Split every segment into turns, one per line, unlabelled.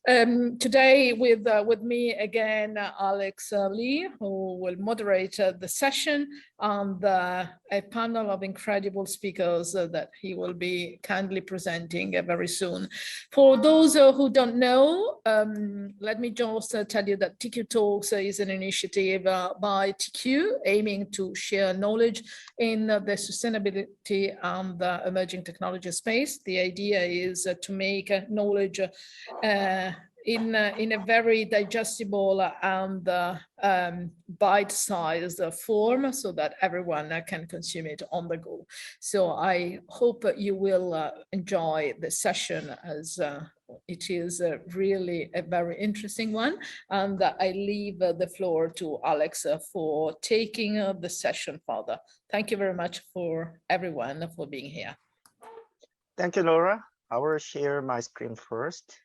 Today with me again, Alex Lee, who will moderate the session, and a panel of incredible speakers that he will be kindly presenting very soon. For those who don't know, let me just tell you that TiiQu Talks is an initiative by TiiQu aiming to share knowledge in the sustainability and the emerging technology space. The idea is to make knowledge in a very digestible and bite-sized form so that everyone can consume it on the go. So I hope you will enjoy the session, as it is really a very interesting one. And I leave the floor to Alex for taking the session further. Thank you very much for everyone for being here.
Thank you, Laura. I will share my screen first.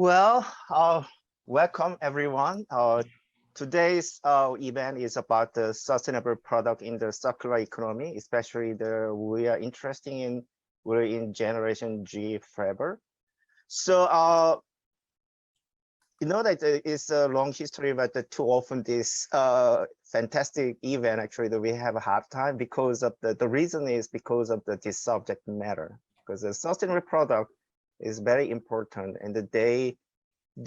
Well, welcome everyone. Today's event is about the sustainable product in the circular economy, especially we're in Generation G forever. So you know that it's a long history, but too often this fantastic event actually that we have a hard time because of the reason is because of this subject matter, because the sustainable product is very important, and they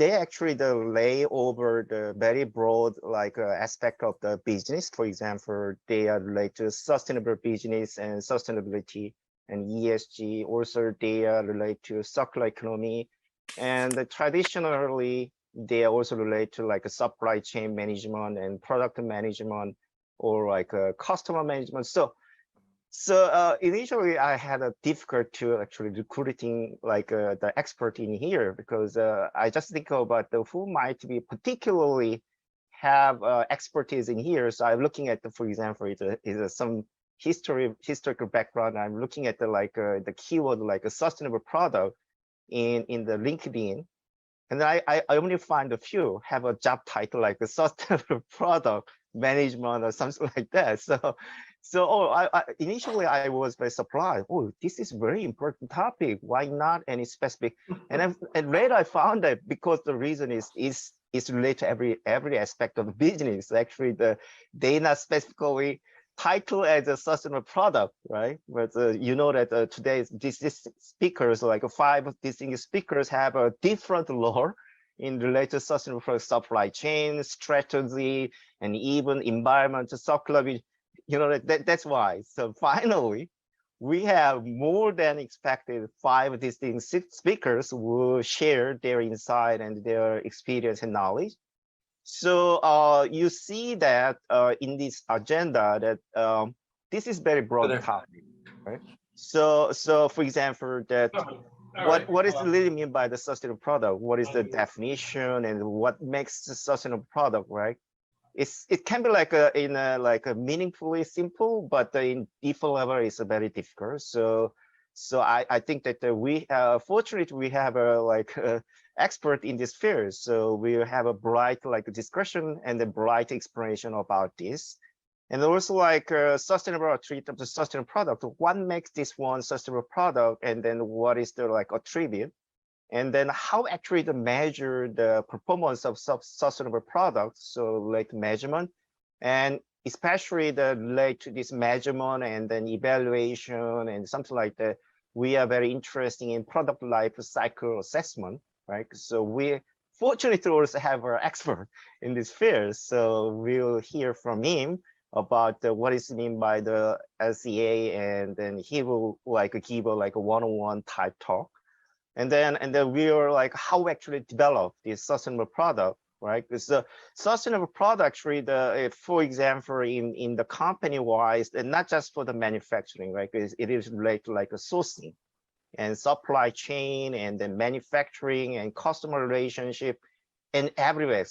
actually lay over the very broad aspect of the business. For example, they are related to sustainable business and sustainability and ESG. Also, they are related to circular economy, and traditionally they are also related to a supply chain management and product management or customer management. So initially I had a difficult to actually recruiting the expert in here, because I just think about who might be particularly have expertise in here. So I'm looking at for example, some historical background. I'm looking at the keyword a sustainable product in the LinkedIn, and I only find a few have a job title like a sustainable product management or something like that. So initially I was very surprised. Oh, this is very important topic. Why not any specific? And later I found that because the reason is related to every aspect of the business. Actually, they not specifically title as a sustainable product, right? But you know that today these speakers, 5 distinct speakers, have a different lore in related to sustainable product supply chain strategy and even environmental circular. You know that's why. So finally, we have more than expected 5 distinct speakers who will share their insight and their experience and knowledge. So you see that in this agenda that this is very broad topic, right? So for example, that what is really mean by the sustainable product? What is the definition and what makes the sustainable product, right? It can be in a meaningfully simple, but in deeper level it's very difficult. So I think that we fortunately we have a expert in this field, so we have a bright discussion and a bright explanation about this. And also sustainable treatment of the sustainable product. What makes this one sustainable product, and then what is the attribute, and then how actually to measure the performance of sustainable products. So measurement, and especially relate to this measurement and then evaluation and something like that. We are very interested in product life cycle assessment, right? So we fortunately also have our expert in this field. So we'll hear from him about what is mean by the LCA, and then he will give a one-on-one type talk. And then we are how we actually develop this sustainable product, right? Because the sustainable product actually for example in the company wise, and not just for the manufacturing, right? Because it is related to a sourcing and supply chain and then manufacturing and customer relationship and everywhere,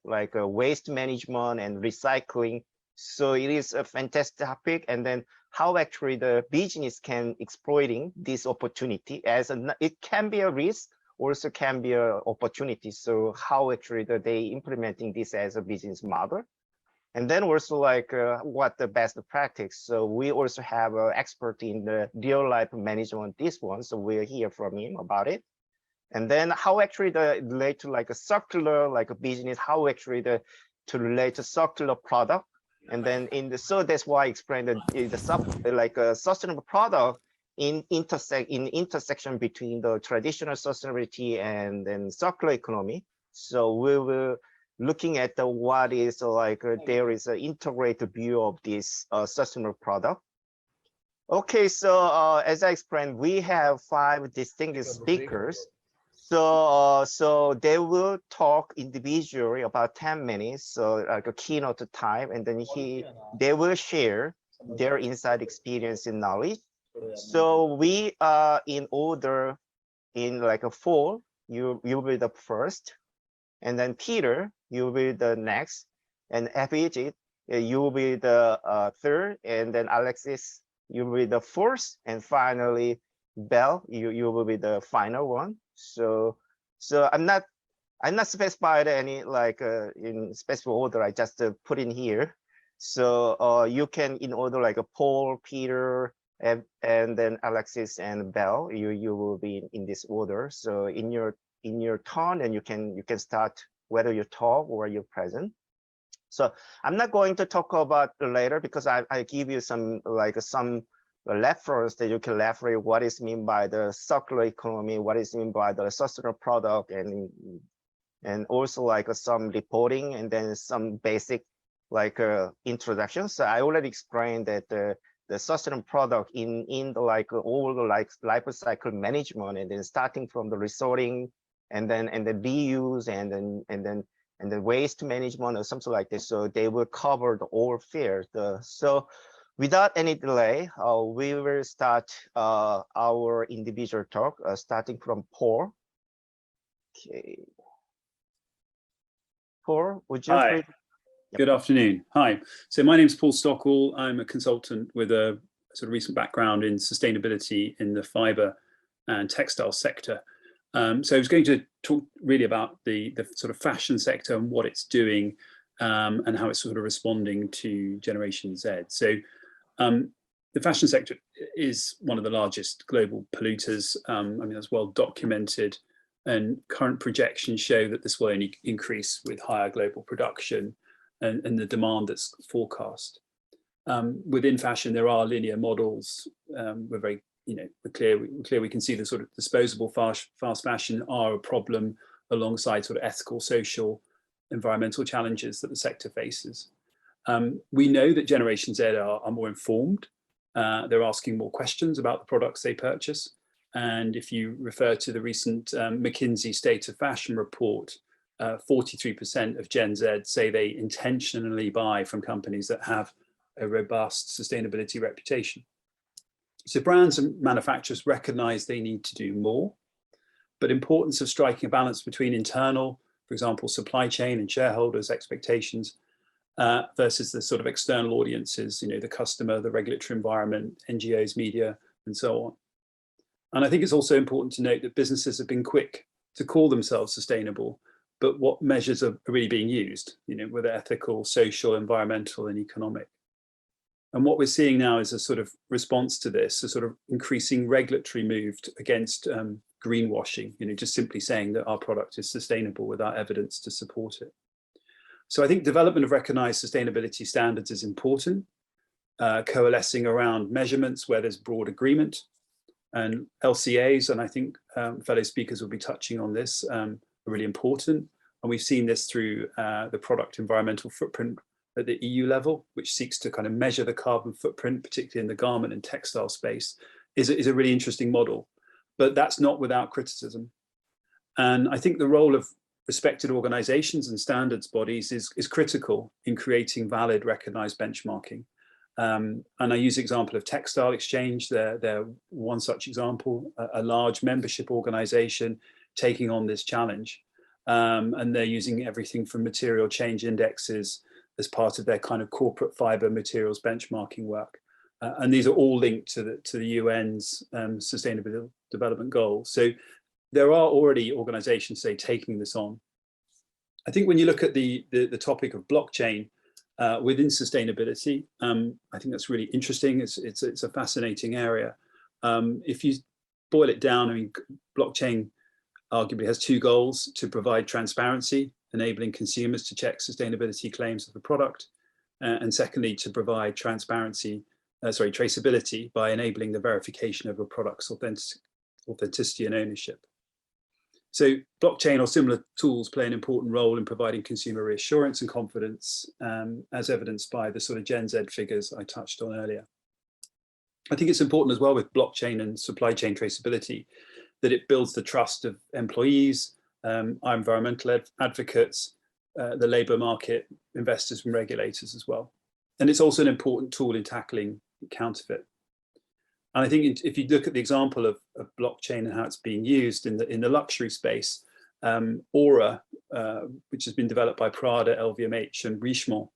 waste management and recycling. So it is a fantastic topic. And then how actually the business can exploiting this opportunity it can be a risk, also can be an opportunity. So how actually they implementing this as a business model. And then also like what the best practice. So we also have an expert in the real life management, this one. So we'll hear from him about it. And then how actually the relate to like a circular, like a business, how actually to relate to circular product. And then so that's why I explained like a sustainable product in intersection between the traditional sustainability and then circular economy. So we will looking at what is like there is an integrated view of this sustainable product. Okay, so as I explained, we have 5 distinguished speakers. So they will talk individually about 10 minutes, so like a keynote time, and then they will share their inside experience and knowledge. So we are in order in like a 4. You will be the first, and then Peter, you will be the next, and Abhijit, you will be the 3rd, and then Alexis, you will be the 4th, and finally Bell, you will be the final one. So I'm not specified any like in specific order. I just put in here. So you can in order like a Paul, Peter, and then Alexis and Bell. You will be in this order. So in your turn, and you can start whether you talk or you're present. So I'm not going to talk about later because I give you some reference that you can leverage what is meant by the circular economy, what is meant by the sustainable product, and also like some reporting, and then some basic like introduction. So I already explained that the sustainable product in the like all the like life cycle management, and then starting from the resorting, and then the reuse, and the waste management or something like this. So they will cover the all fields. So without any delay, we will start our individual talk, starting from Paul. Okay. Paul, would you
Hi.
please? Yep.
Good afternoon. Hi. So my name is Paul Stockwell. I'm a consultant with a sort of recent background in sustainability in the fiber and textile sector. So I was going to talk really about the sort of fashion sector and what it's doing, and how it's sort of responding to Generation Z. So the fashion sector is one of the largest global polluters. I mean, that's well documented, and current projections show that this will only increase with higher global production and the demand that's forecast. Within fashion, there are linear models. We're very, we're clear we can see the sort of disposable fast fashion are a problem alongside sort of ethical, social, environmental challenges that the sector faces. We know that Generation Z are more informed. They're asking more questions about the products they purchase. And if you refer to the recent McKinsey State of Fashion report, 43% of Gen Z say they intentionally buy from companies that have a robust sustainability reputation. So brands and manufacturers recognize they need to do more, but importance of striking a balance between internal, for example, supply chain and shareholders' expectations, versus the sort of external audiences, the customer, the regulatory environment, NGOs, media, and so on. And I think it's also important to note that businesses have been quick to call themselves sustainable, but what measures are really being used, whether ethical, social, environmental, and economic. And what we're seeing now is a sort of response to this, a sort of increasing regulatory move against greenwashing, just simply saying that our product is sustainable without evidence to support it. So I think development of recognized sustainability standards is important, coalescing around measurements where there's broad agreement, and LCAs, and I think fellow speakers will be touching on this, are really important. And we've seen this through the product environmental footprint at the EU level, which seeks to kind of measure the carbon footprint, particularly in the garment and textile space, is a really interesting model. But that's not without criticism. And I think the role of respected organizations and standards bodies is critical in creating valid recognized benchmarking. And I use the example of Textile Exchange. They're one such example, a large membership organization taking on this challenge. And they're using everything from material change indexes as part of their kind of corporate fiber materials benchmarking work. And these are all linked to the UN's Sustainable Development Goals. So there are already organizations, say, taking this on. I think when you look at the topic of blockchain, within sustainability. I think that's really interesting. It's a fascinating area. If you boil it down, I mean, blockchain arguably has two goals: to provide transparency, enabling consumers to check sustainability claims of the product, and secondly, to provide traceability by enabling the verification of a product's authenticity and ownership. So blockchain or similar tools play an important role in providing consumer reassurance and confidence, as evidenced by the sort of Gen Z figures I touched on earlier. I think it's important as well with blockchain and supply chain traceability that it builds the trust of employees, our environmental advocates, the labour market, investors and regulators as well. And it's also an important tool in tackling counterfeit. And I think if you look at the example of blockchain and how it's being used in the luxury space, Aura, which has been developed by Prada, LVMH and Richemont,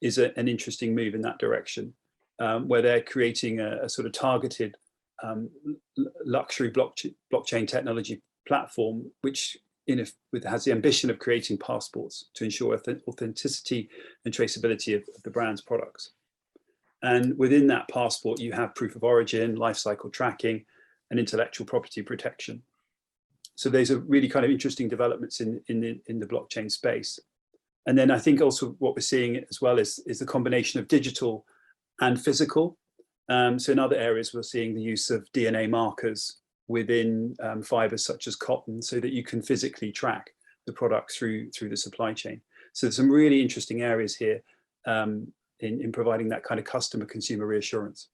is an interesting move in that direction, where they're creating a sort of targeted luxury blockchain technology platform, which has the ambition of creating passports to ensure authenticity and traceability of the brand's products. And within that passport, you have proof of origin, life cycle tracking, and intellectual property protection. So those are really kind of interesting developments in the blockchain space. And then I think also what we're seeing as well is the combination of digital and physical. So in other areas, we're seeing the use of DNA markers within fibers such as cotton, so that you can physically track the product through the supply chain. So there's some really interesting areas here in providing that kind of customer consumer reassurance.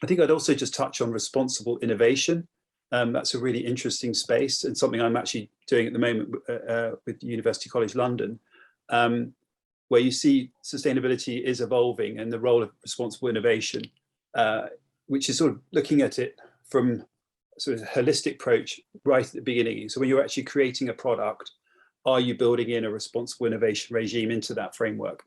I think I'd also just touch on responsible innovation. That's a really interesting space and something I'm actually doing at the moment with University College London, where you see sustainability is evolving and the role of responsible innovation, which is sort of looking at it from sort of a holistic approach right at the beginning. So when you're actually creating a product, are you building in a responsible innovation regime into that framework?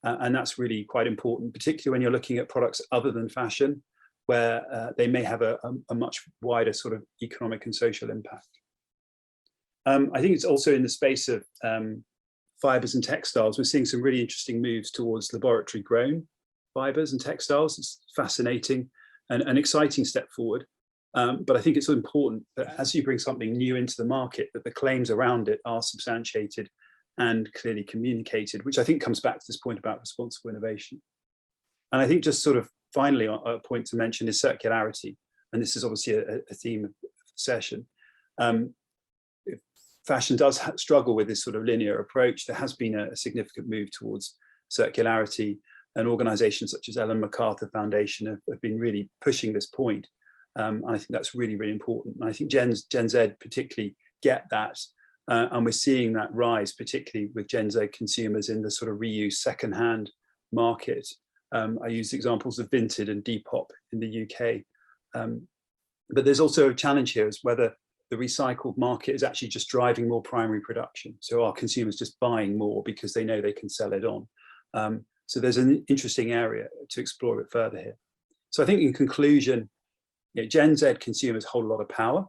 And that's really quite important, particularly when you're looking at products other than fashion, where they may have a much wider sort of economic and social impact. I think it's also in the space of fibers and textiles, we're seeing some really interesting moves towards laboratory grown fibers and textiles. It's fascinating and an exciting step forward. But I think it's important that as you bring something new into the market, that the claims around it are substantiated and clearly communicated, which I think comes back to this point about responsible innovation. And I think just sort of finally, a point to mention is circularity. And this is obviously a theme of the session. Fashion does struggle with this sort of linear approach. There has been a significant move towards circularity, and organizations such as Ellen MacArthur Foundation have been really pushing this point. And I think that's really, really important. And I think Gen Z particularly get that. And we're seeing that rise, particularly with Gen Z consumers in the sort of reuse secondhand market. I use examples of Vinted and Depop in the UK. But there's also a challenge here, is whether the recycled market is actually just driving more primary production. So are consumers just buying more because they know they can sell it on? So there's an interesting area to explore a bit further here. So I think in conclusion, Gen Z consumers hold a lot of power.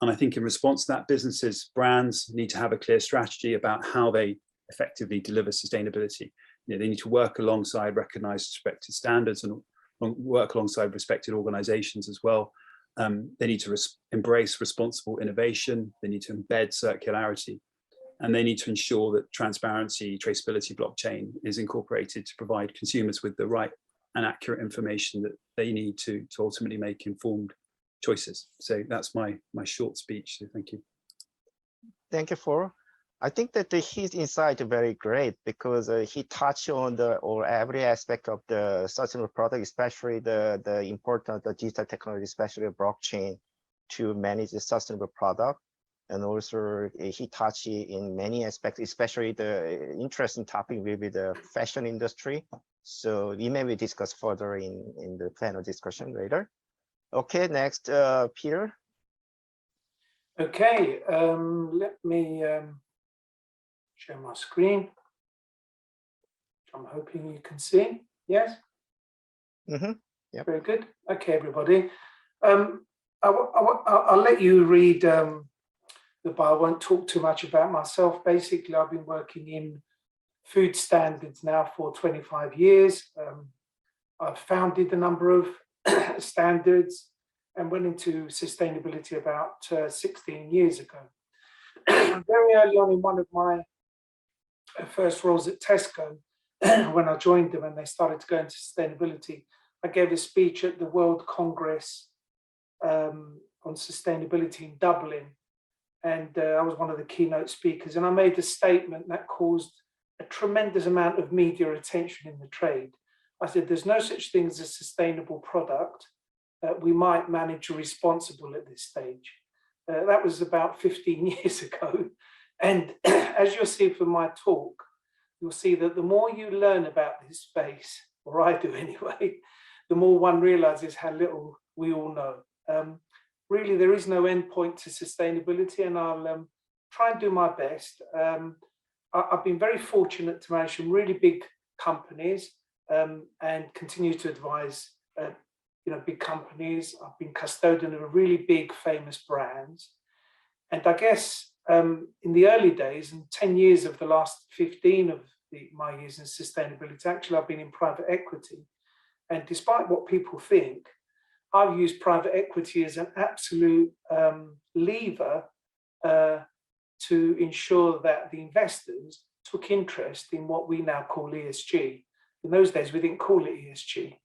And I think in response to that, businesses, brands need to have a clear strategy about how they effectively deliver sustainability. They need to work alongside recognized respected standards and work alongside respected organizations as well. They need to embrace responsible innovation. They need to embed circularity. And they need to ensure that transparency, traceability, blockchain is incorporated to provide consumers with the right and accurate information that they need to ultimately make informed choices. So that's my short speech. So thank you.
Thank you for. I think that his insight is very great, because he touched on every aspect of the sustainable product, especially the importance of the digital technology, especially blockchain, to manage the sustainable product. And also he touched in many aspects, especially the interesting topic will be the fashion industry. So we may discuss further in the panel discussion later. Okay, next, Peter.
Okay, let me share my screen, which I'm hoping you can see. Yes?
Mm-hmm. Yep.
Very good. Okay, everybody. I'll let you read the bio. I won't talk too much about myself. Basically, I've been working in food standards now for 25 years. I've founded a number of standards and went into sustainability about 16 years ago. Very early on in one of my first roles at Tesco, when I joined them and they started to go into sustainability, I gave a speech at the World Congress on sustainability in Dublin. And I was one of the keynote speakers. And I made a statement that caused a tremendous amount of media attention in the trade. I said, there's no such thing as a sustainable product. We might manage responsible at this stage. That was about 15 years ago. And as you'll see from my talk, you'll see that the more you learn about this space, or I do anyway, the more one realizes how little we all know. Really, there is no end point to sustainability, and I'll try and do my best. I've been very fortunate to manage some really big companies and continue to advise big companies. I've been custodian of a really big famous brands. And I guess in the early days, and 10 years of the last 15 of my years in sustainability, actually I've been in private equity. And despite what people think, I've used private equity as an absolute lever to ensure that the investors took interest in what we now call ESG. In those days, we didn't call it ESG.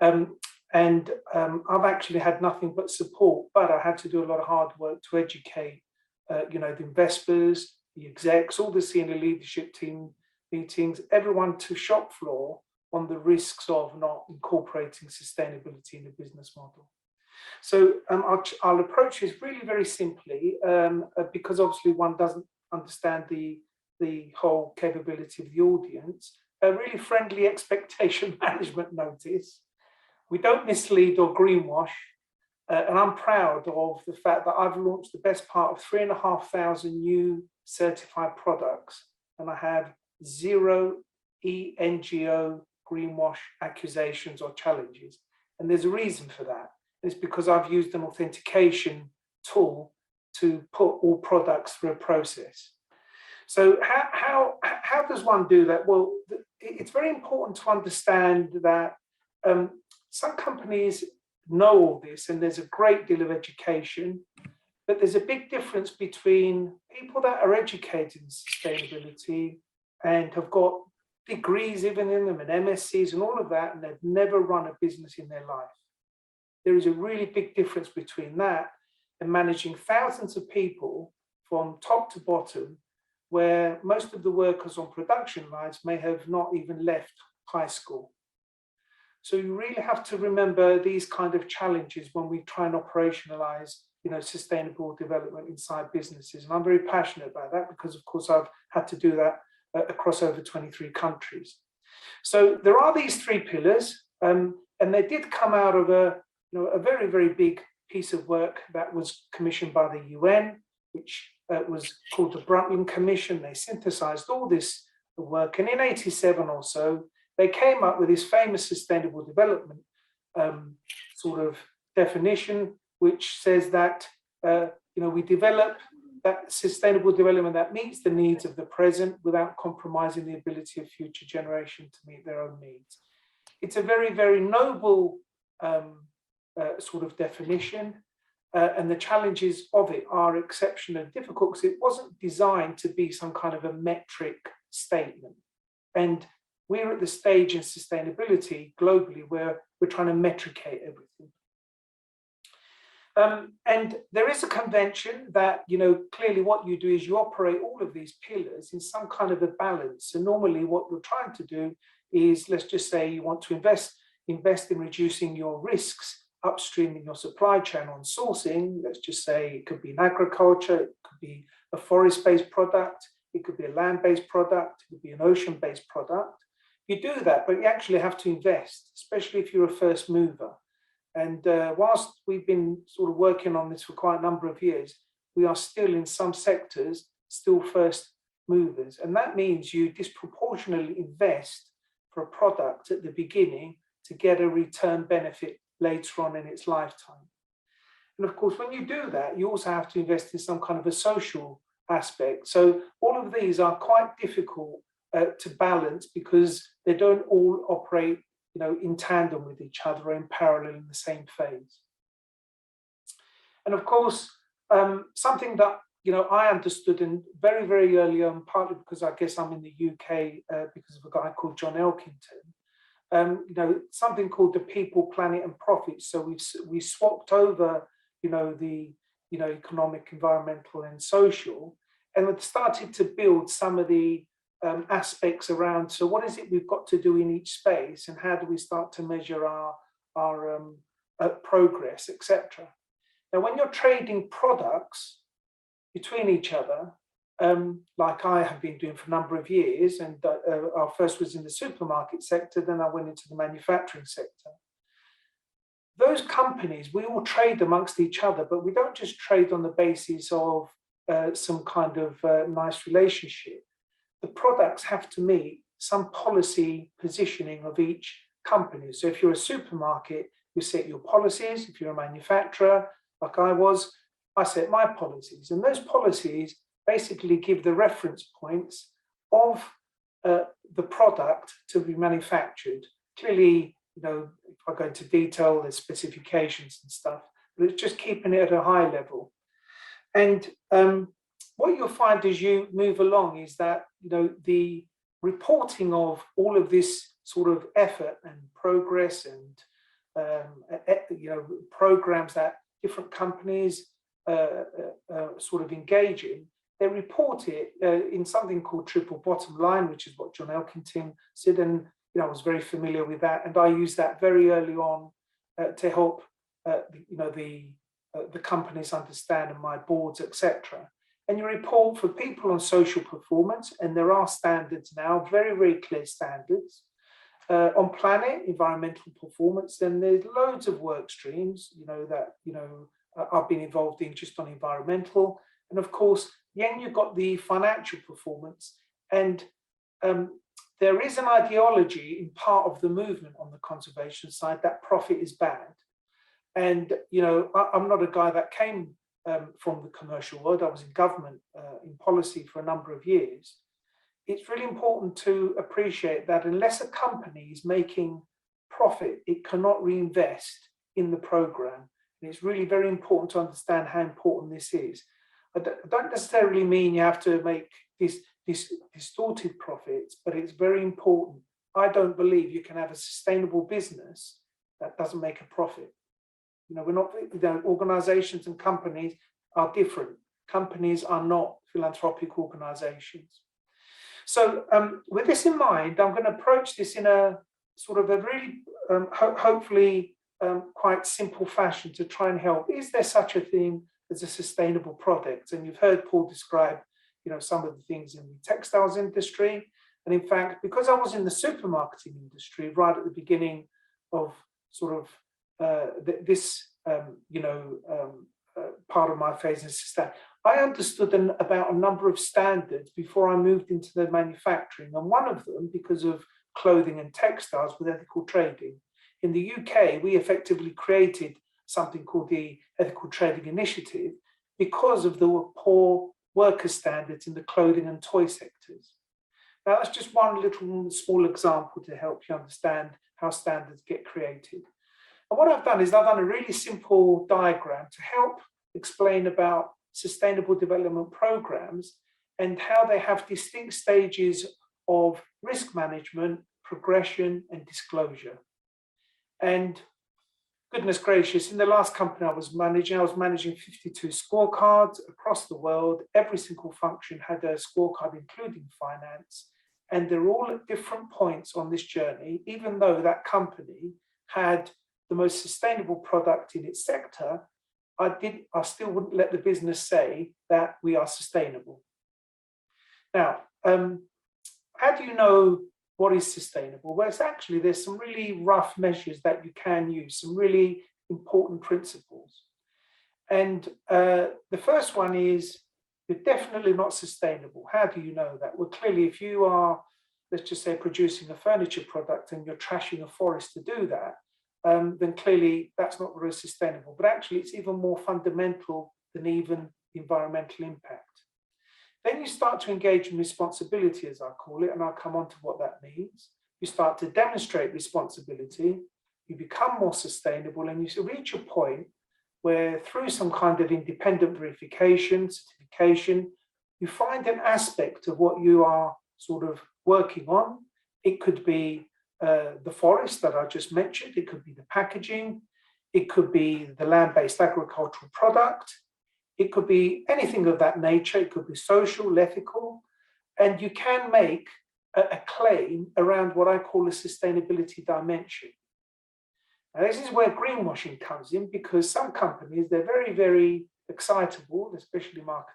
I've actually had nothing but support, but I had to do a lot of hard work to educate, the investors, the execs, all the senior leadership team meetings, everyone to shop floor on the risks of not incorporating sustainability in the business model. So I'll approach this really very simply because obviously one doesn't understand the whole capability of the audience. A really friendly expectation management notice. We don't mislead or greenwash. And I'm proud of the fact that I've launched the best part of 3,500 new certified products, and I have 0 ENGO greenwash accusations or challenges. And there's a reason for that. It's because I've used an authentication tool to put all products through a process. So how does one do that? Well, it's very important to understand that some companies know all this, and there's a great deal of education, but there's a big difference between people that are educated in sustainability and have got degrees even in them and MSCs and all of that, and they've never run a business in their life. There is a really big difference between that and managing thousands of people from top to bottom, where most of the workers on production lines may have not even left high school. So you really have to remember these kind of challenges when we try and operationalize, sustainable development inside businesses. And I'm very passionate about that because, of course, I've had to do that across over 23 countries. So there are these 3 pillars, and they did come out of a very, very big piece of work that was commissioned by the UN, which was called the Brundtland Commission. They synthesized all this work, and in 87 or so, they came up with this famous sustainable development sort of definition, which says that we develop that sustainable development that meets the needs of the present without compromising the ability of future generations to meet their own needs. It's a very, very noble sort of definition, and the challenges of it are exceptionally difficult because it wasn't designed to be some kind of a metric statement. And we're at the stage in sustainability globally where we're trying to metricate everything. And there is a convention that, clearly what you do is you operate all of these pillars in some kind of a balance. So normally what you're trying to do is, let's just say you want to invest in reducing your risks upstream in your supply chain on sourcing. Let's just say it could be in agriculture, it could be a forest-based product, it could be a land-based product, it could be an ocean-based product. You do that, but you actually have to invest, especially if you're a first mover. And whilst we've been sort of working on this for quite a number of years, we are still in some sectors, still first movers. And that means you disproportionately invest for a product at the beginning to get a return benefit later on in its lifetime. And of course, when you do that, you also have to invest in some kind of a social aspect. So all of these are quite difficult to balance, because they don't all operate, in tandem with each other or in parallel in the same phase. And of course, something that I understood in very, very early on, partly because I guess I'm in the UK because of a guy called John Elkington. Something called the people, planet, and profit. So we swapped over, the economic, environmental, and social, and we've started to build some of the aspects around. So what is it we've got to do in each space, and how do we start to measure our progress, etc. Now, when you're trading products between each other, like I have been doing for a number of years, and our first was in the supermarket sector, then I went into the manufacturing sector. Those companies, we all trade amongst each other, but we don't just trade on the basis of some kind of nice relationship. The products have to meet some policy positioning of each company. So if you're a supermarket, you set your policies. If you're a manufacturer, like I set my policies, and those policies basically give the reference points of the product to be manufactured. Clearly, if I go into detail, there's specifications and stuff, but it's just keeping it at a high level. And what you'll find as you move along is that the reporting of all of this sort of effort and progress and programs that different companies sort of engage in, they report it in something called triple bottom line, which is what John Elkington said, and I was very familiar with that, and I used that very early on to help the companies understand, and my boards, etc. And you report for people on social performance, and there are standards now, very, very clear standards. On planet, environmental performance, then there's loads of work streams, that I've been involved in just on environmental. And of course, then you've got the financial performance. And there is an ideology in part of the movement on the conservation side that profit is bad. And, I'm not a guy that came from the commercial world. I was in government, in policy for a number of years. It's really important to appreciate that unless a company is making profit, it cannot reinvest in the program. And it's really very important to understand how important this is. I don't necessarily mean you have to make this distorted profits, but it's very important. I don't believe you can have a sustainable business that doesn't make a profit. We're not, organizations and companies are different. Companies are not philanthropic organizations. So with this in mind, I'm going to approach this in a sort of a really, hopefully quite simple fashion to try and help. Is there such a thing as a sustainable product? And you've heard Paul describe, some of the things in the textiles industry. And in fact, because I was in the supermarketing industry right at the beginning of sort of this, part of my phase in sustain, I understood about a number of standards before I moved into the manufacturing. And one of them, because of clothing and textiles, was ethical trading. In the UK, we effectively created something called the Ethical Trading Initiative because of the poor worker standards in the clothing and toy sectors. Now, that's just one little small example to help you understand how standards get created. And what I've done is I've done a really simple diagram to help explain about sustainable development programs and how they have distinct stages of risk management, progression, and disclosure. And goodness gracious, in the last company I was managing 52 scorecards across the world. Every single function had a scorecard, including finance, and they're all at different points on this journey. Even though that company had the most sustainable product in its sector, I still wouldn't let the business say that we are sustainable. Now, how do you know what is sustainable? Well, it's actually, there's some really rough measures that you can use, some really important principles. And the first one is, you're definitely not sustainable. How do you know that? Well, clearly, if you are, let's just say, producing a furniture product and you're trashing a forest to do that, then clearly that's not very sustainable. But actually, it's even more fundamental than even environmental impact. Then you start to engage in responsibility, as I call it, and I'll come on to what that means. You start to demonstrate responsibility, you become more sustainable, and you reach a point where through some kind of independent verification, certification, you find an aspect of what you are sort of working on. It could be the forest that I just mentioned, it could be the packaging, it could be the land-based agricultural product, it could be anything of that nature, it could be social, ethical, and you can make a claim around what I call a sustainability dimension. Now, this is where greenwashing comes in, because some companies, they're very, very excitable, especially marketing.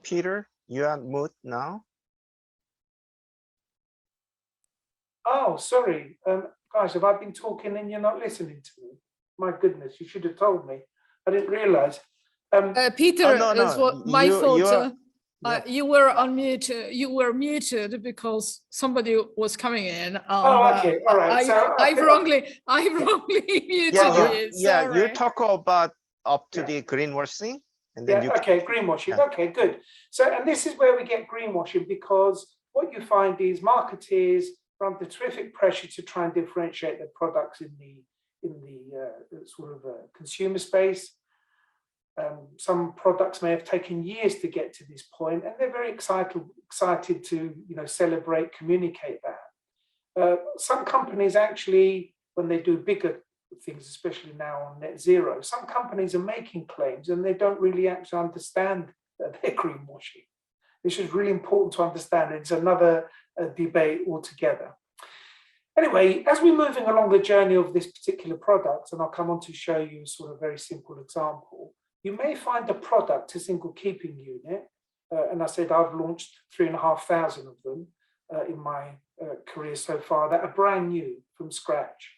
Peter, you are mute now.
Oh, sorry. Guys, have I been talking and you're not listening to me? My goodness, you should have told me. I didn't realize.
Peter,
no,
is what my
you
fault.
are- yeah.
You were on mute. You were muted because somebody was coming in.
Oh, okay, all right. So
I wrongly muted
Yeah,
you.
you
Sorry.
talk about up to
Yeah.
the greenwashing, and then
yeah,
you
okay, greenwashing.
Yeah.
Okay, good. So, and this is where we get greenwashing, because what you find is marketeers are under terrific pressure to try and differentiate their products in the sort of consumer space. Some products may have taken years to get to this point, and they're very excited to celebrate, communicate that. Some companies actually, when they do bigger things, especially now on net zero, some companies are making claims and they don't really actually understand that they're greenwashing. This is really important to understand. It's another debate altogether. Anyway, as we're moving along the journey of this particular product, and I'll come on to show you sort of a very simple example, you may find a product, a single keeping unit, and I said I've launched 3,500 of them in my career so far, that are brand new from scratch.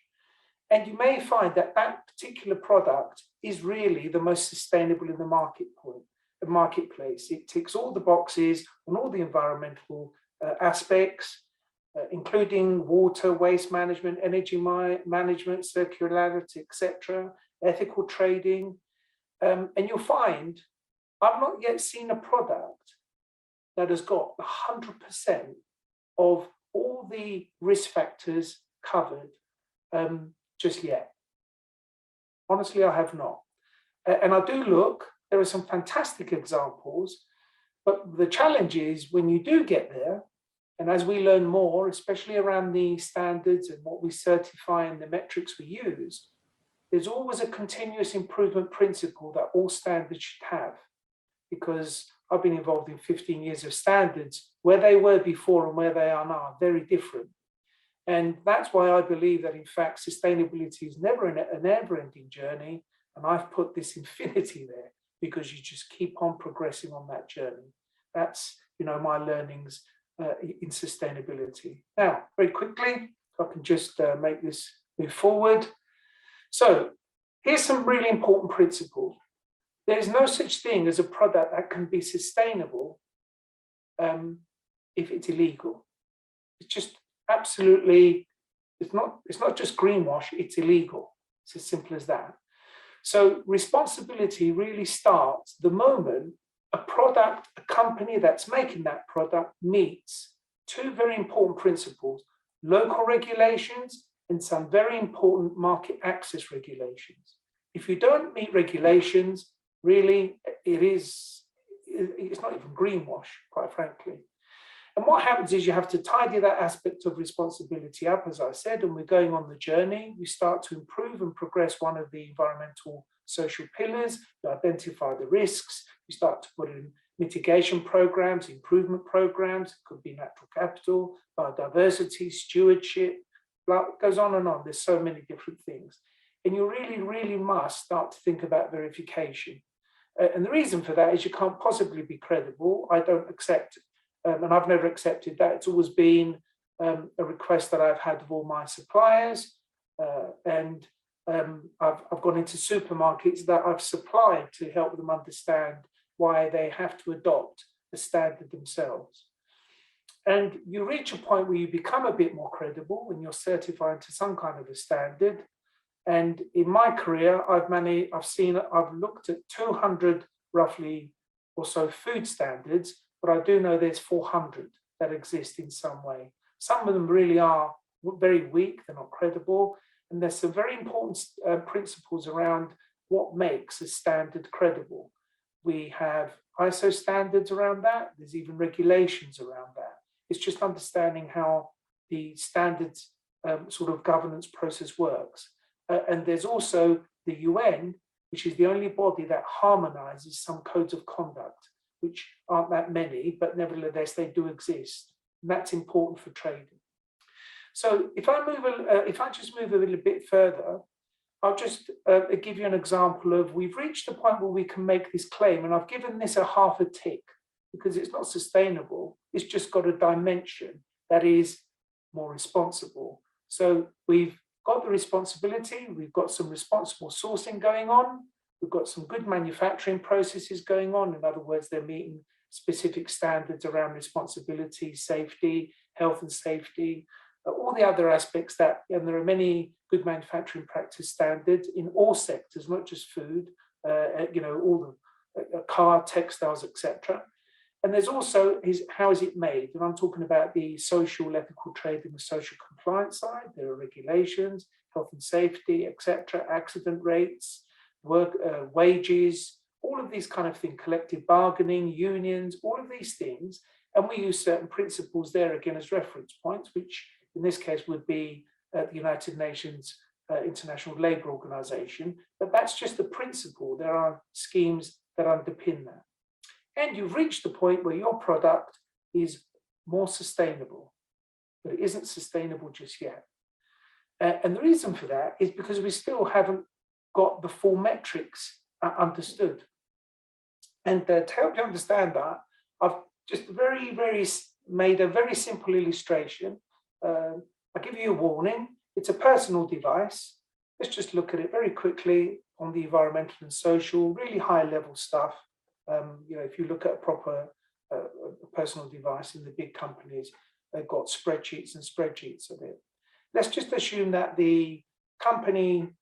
And you may find that that particular product is really the most sustainable in the marketplace. It ticks all the boxes on all the environmental aspects, including water, waste management, energy management, circularity, etc., ethical trading. And you'll find I've not yet seen a product that has got 100% of all the risk factors covered just yet. Honestly, I have not. And I do look, there are some fantastic examples, but the challenge is when you do get there, and as we learn more, especially around the standards and what we certify and the metrics we use, there's always a continuous improvement principle that all standards should have, because I've been involved in 15 years of standards. Where they were before and where they are now are very different. And that's why I believe that, in fact, sustainability is never a never-ending journey. And I've put this infinity there because you just keep on progressing on that journey. That's, my learnings in sustainability. Now, very quickly, if I can just make this move forward. So here's some really important principles. There's no such thing as a product that can be sustainable if it's illegal. It's just absolutely, it's not just greenwash, it's illegal. It's as simple as that. So responsibility really starts the moment a company that's making that product meets two very important principles: local regulations and some very important market access regulations. If you don't meet regulations, really, it's not even greenwash, quite frankly. And what happens is you have to tidy that aspect of responsibility up, as I said, and we're going on the journey. We start to improve and progress one of the environmental social pillars, you identify the risks, you start to put in mitigation programs, improvement programs, it could be natural capital, biodiversity, stewardship, it goes on and on. There's so many different things. And you really, really must start to think about verification. And the reason for that is you can't possibly be credible. I don't accept, and I've never accepted that. It's always been a request that I've had of all my suppliers. I've gone into supermarkets that I've supplied to help them understand why they have to adopt the standard themselves. And you reach a point where you become a bit more credible when you're certifying to some kind of a standard. And in my career, I've looked at 200 roughly or so food standards, but I do know there's 400 that exist in some way. Some of them really are very weak, they're not credible. And there's some very important principles around what makes a standard credible. We have ISO standards around that. There's even regulations around that. It's just understanding how the standards sort of governance process works. And there's also the UN, which is the only body that harmonizes some codes of conduct, which aren't that many, but nevertheless, they do exist. And that's important for trading. So if I just move a little bit further, I'll just give you an example of, we've reached the point where we can make this claim, and I've given this a half a tick because it's not sustainable. It's just got a dimension that is more responsible. So we've got the responsibility, we've got some responsible sourcing going on, we've got some good manufacturing processes going on. In other words, they're meeting specific standards around responsibility, safety, health and safety, all the other aspects that, and there are many good manufacturing practice standards in all sectors, not just food, all the car, textiles, etc. And there's also how is it made? And I'm talking about the social, ethical trade and the social compliance side. There are regulations, health and safety, etc., accident rates, work, wages, all of these kind of things, collective bargaining, unions, all of these things. And we use certain principles there again as reference points, which in this case would be the United Nations International Labour Organization. But that's just the principle. There are schemes that underpin that. And you've reached the point where your product is more sustainable, but it isn't sustainable just yet. And the reason for that is because we still haven't got the full metrics understood. And to help you understand that, I've just made a very simple illustration. I'll give you a warning. It's a personal device. Let's just look at it very quickly on the environmental and social, really high level stuff. If you look at a proper personal device in the big companies, they've got spreadsheets and spreadsheets of it. Let's just assume that the company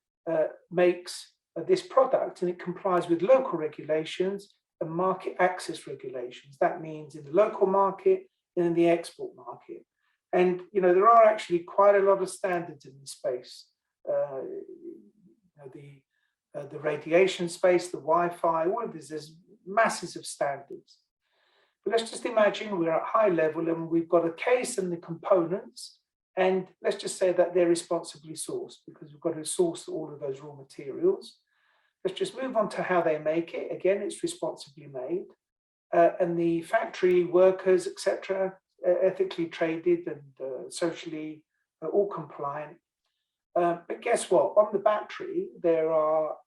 makes this product and it complies with local regulations and market access regulations. That means in the local market and in the export market. And there are actually quite a lot of standards in this space. The radiation space, the Wi-Fi, all of this, there's masses of standards. But let's just imagine we're at high level and we've got a case and the components, and let's just say that they're responsibly sourced because we've got to source all of those raw materials. Let's just move on to how they make it. Again, it's responsibly made. And the factory workers, etc., ethically traded and socially all compliant. But guess what? On the battery, there are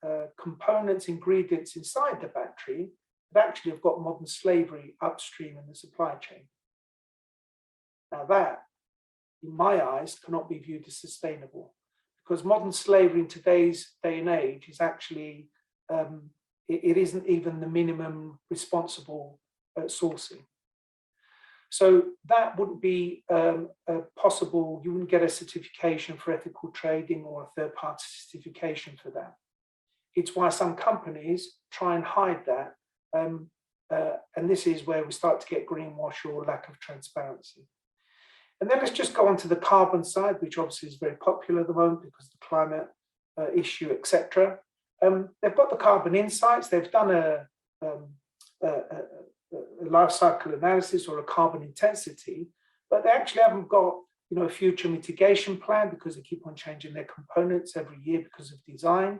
components, ingredients inside the battery that actually have got modern slavery upstream in the supply chain. Now that, in my eyes, cannot be viewed as sustainable because modern slavery in today's day and age is actually, it isn't even the minimum responsible sourcing. So that wouldn't be possible. You wouldn't get a certification for ethical trading or a third-party certification for that. It's why some companies try and hide that. And this is where we start to get greenwash or lack of transparency. And then let's just go on to the carbon side, which obviously is very popular at the moment because of the climate issue, etc. They've got the carbon insights. They've done a life cycle analysis or a carbon intensity, but they actually haven't got a future mitigation plan because they keep on changing their components every year because of design.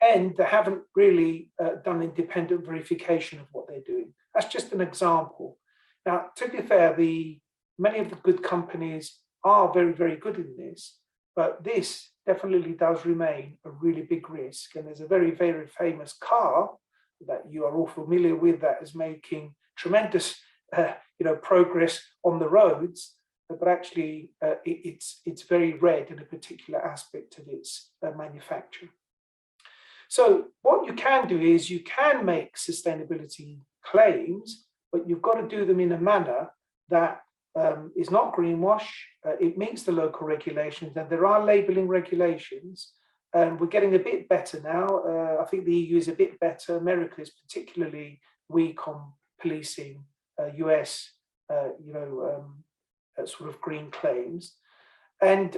And they haven't really done independent verification of what they're doing. That's just an example. Now, to be fair, many of the good companies are very, very good in this, but this definitely does remain a really big risk. And there's a very, very famous car that you are all familiar with that is making tremendous progress on the roads, but actually it's very red in a particular aspect of its manufacture. So what you can do is you can make sustainability claims, but you've got to do them in a manner that is not greenwash. It meets the local regulations, and there are labeling regulations, We're getting a bit better now. I think the EU is a bit better. America is particularly weak on policing US, sort of green claims. And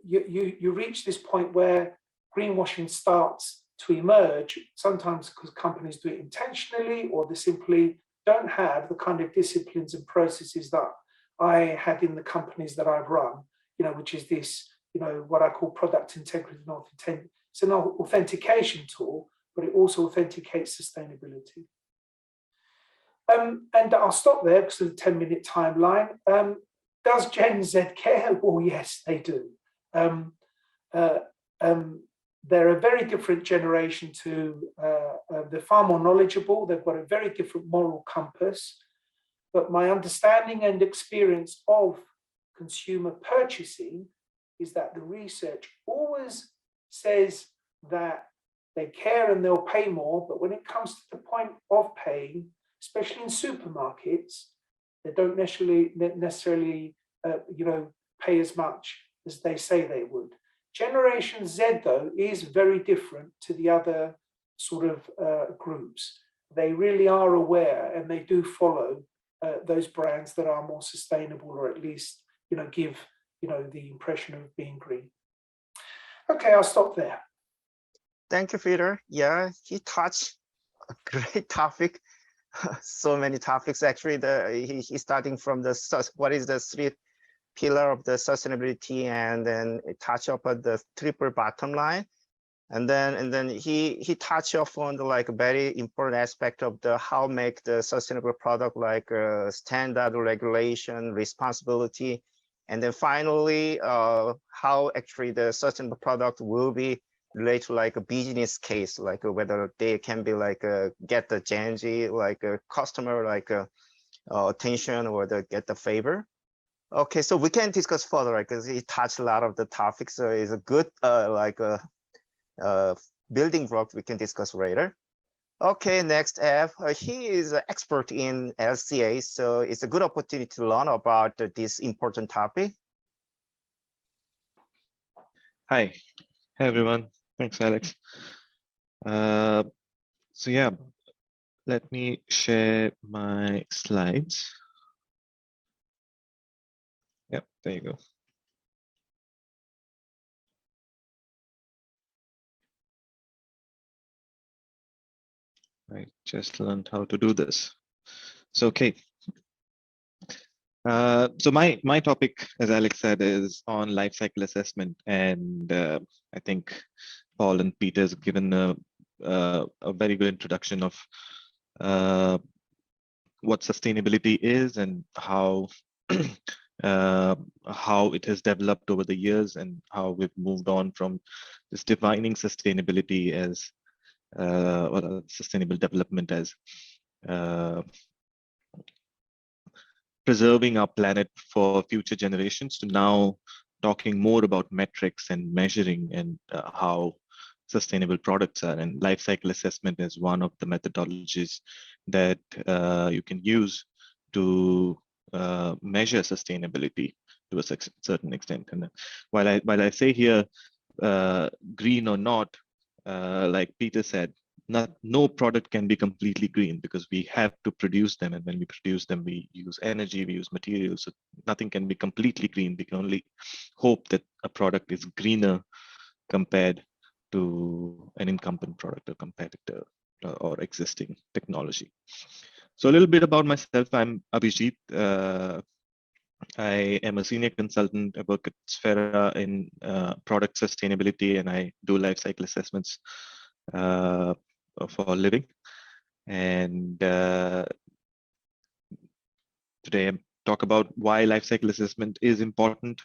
you reach this point where greenwashing starts to emerge, sometimes because companies do it intentionally, or they simply don't have the kind of disciplines and processes that I had in the companies that I've run, which is this, what I call product integrity. It's an authentication tool, but it also authenticates sustainability. And I'll stop there because of the 10-minute timeline. Does Gen Z care? Well, yes, they do. They're a very different generation to, they're far more knowledgeable. They've got a very different moral compass. But my understanding and experience of consumer purchasing is that the research always says that they care and they'll pay more, but when it comes to the point of paying, especially in supermarkets, they don't necessarily pay as much as they say they would. Generation Z, though, is very different to the other sort of groups. They really are aware and they do follow those brands that are more sustainable, or at least give the impression of being green. Okay, I'll stop there.
Thank you, Peter. Yeah, he touched a great topic. So many topics actually. He's starting from what is the three pillar of the sustainability, and then it touch upon the triple bottom line, and then he touched upon the very important aspect of the how make the sustainable product standard, regulation, responsibility, and then finally how actually the sustainable product will be related to a business case, whether they can be get the Gen Z customer attention, or get the favor. Okay, so we can discuss further because he touched a lot of the topics. So it's a good building block we can discuss later. Okay, next F. He is an expert in LCA, so it's a good opportunity to learn about this important topic.
Hi everyone. Thanks, Alex. So yeah, let me share my slides. Yep, there you go. I just learned how to do this. So okay. So my topic, as Alex said, is on life cycle assessment, and I think Paul and Peter's given a very good introduction of what sustainability is and how it has developed over the years, and how we've moved on from just defining sustainability as or sustainable development as preserving our planet for future generations, to now talking more about metrics and measuring and how sustainable products are. And life cycle assessment is one of the methodologies that you can use to measure sustainability to a certain extent. And while I say here green or not, like Peter said, no product can be completely green, because we have to produce them, and when we produce them, we use energy, we use materials, so nothing can be completely green. We can only hope that a product is greener compared to an incumbent product or competitor or existing technology. So a little bit about myself. I'm Abhijit. I am a senior consultant. I work at Sfera in product sustainability, and I do life cycle assessments for a living. And today I talk about why life cycle assessment is important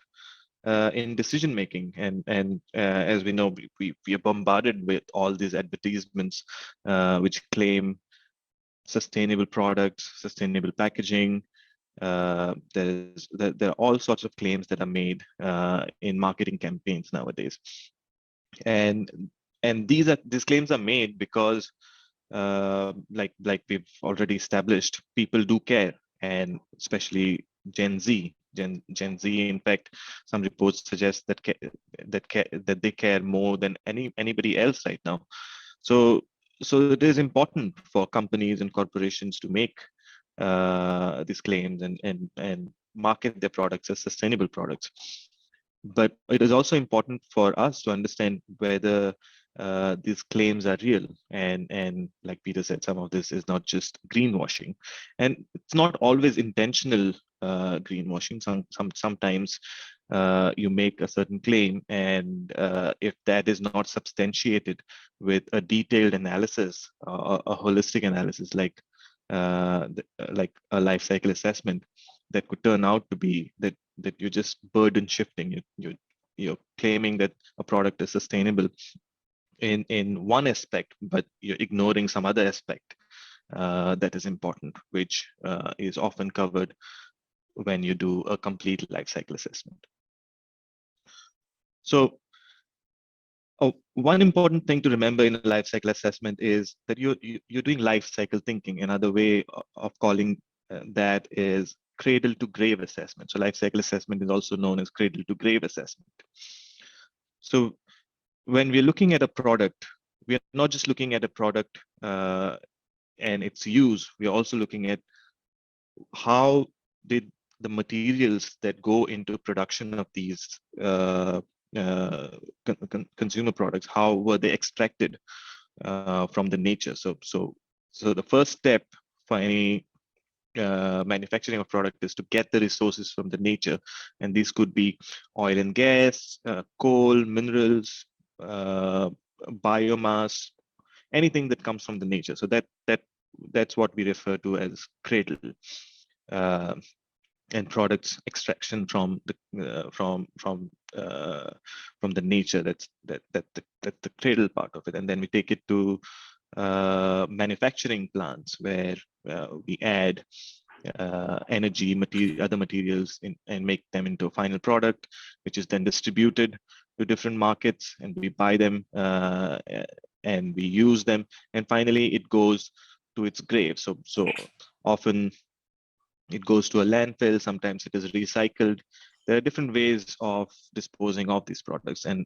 in decision making. And as we know, we are bombarded with all these advertisements which claim sustainable products, sustainable packaging. There are all sorts of claims that are made in marketing campaigns nowadays, and these claims are made because like we've already established, people do care, and especially Gen Z Gen Z. In fact, some reports suggest that that they care more than anybody else right now. So it is important for companies and corporations to make these claims and market their products as sustainable products. But it is also important for us to understand whether these claims are real. And like Peter said, some of this is not just greenwashing, and it's not always intentional greenwashing. Sometimes you make a certain claim, and if that is not substantiated with a detailed analysis, a holistic analysis, like a life cycle assessment, that could turn out to be that you're just burden shifting. You're claiming that a product is sustainable in one aspect, but you're ignoring some other aspect that is important, which is often covered when you do a complete life cycle assessment. So one important thing to remember in a life cycle assessment is that you're doing life cycle thinking. Another way of calling that is cradle to grave assessment. So life cycle assessment is also known as cradle to grave assessment. So when we're looking at a product, we're not just looking at a product and its use, we're also looking at how did the materials that go into production of these consumer products, how were they extracted from the nature? So the first step for any manufacturing of product is to get the resources from the nature, and these could be oil and gas, coal, minerals, biomass, anything that comes from the nature. So that's what we refer to as cradle, and products extraction from the nature. That's the cradle part of it. And then we take it to manufacturing plants, where we add energy, other materials and make them into a final product, which is then distributed to different markets, and we buy them and we use them, and finally it goes to its grave. So often it goes to a landfill, sometimes it is recycled. There are different ways of disposing of these products, and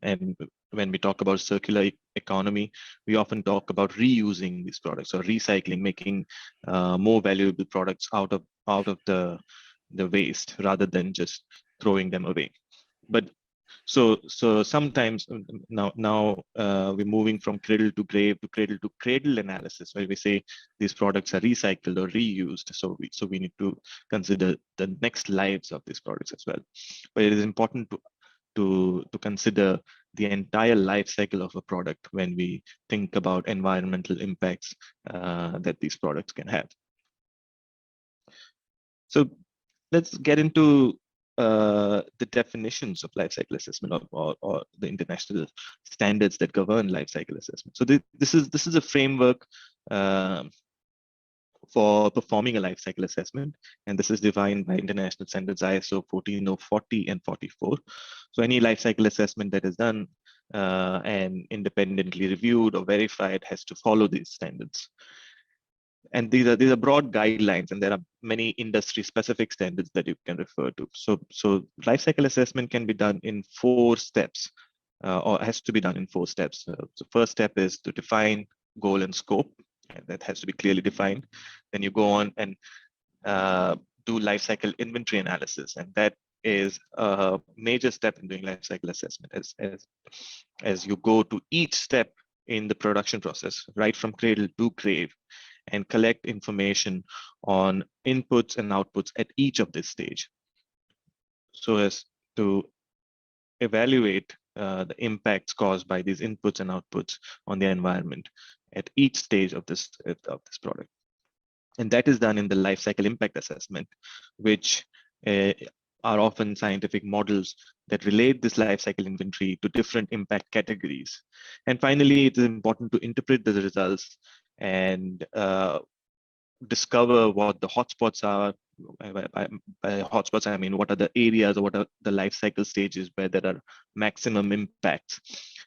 when we talk about circular economy, we often talk about reusing these products or recycling, making more valuable products out of the waste rather than just throwing them away. But so sometimes now we're moving from cradle to grave to cradle to cradle analysis, where we say these products are recycled or reused. So we need to consider the next lives of these products as well. But it is important to consider the entire life cycle of a product when we think about environmental impacts that these products can have. So let's get into the definitions of life cycle assessment, or the international standards that govern life cycle assessment. So this is a framework for performing a life cycle assessment, and this is defined by international standards ISO 14040 and 44. So any life cycle assessment that is done and independently reviewed or verified has to follow these standards. And these are broad guidelines, and there are many industry specific standards that you can refer to. So life cycle assessment can be done in 4 steps, or has to be done in 4 steps. The first step is to define goal and scope, and that has to be clearly defined. Then you go on and do life cycle inventory analysis, and that is a major step in doing life cycle assessment, as you go to each step in the production process, right from cradle to grave, and collect information on inputs and outputs at each of this stage, so as to evaluate the impacts caused by these inputs and outputs on the environment at each stage of this product. And that is done in the life cycle impact assessment, which are often scientific models that relate this life cycle inventory to different impact categories. And finally, it is important to interpret the results and discover what the hotspots are. By hotspots, I mean what are the areas or what are the life cycle stages where there are maximum impacts,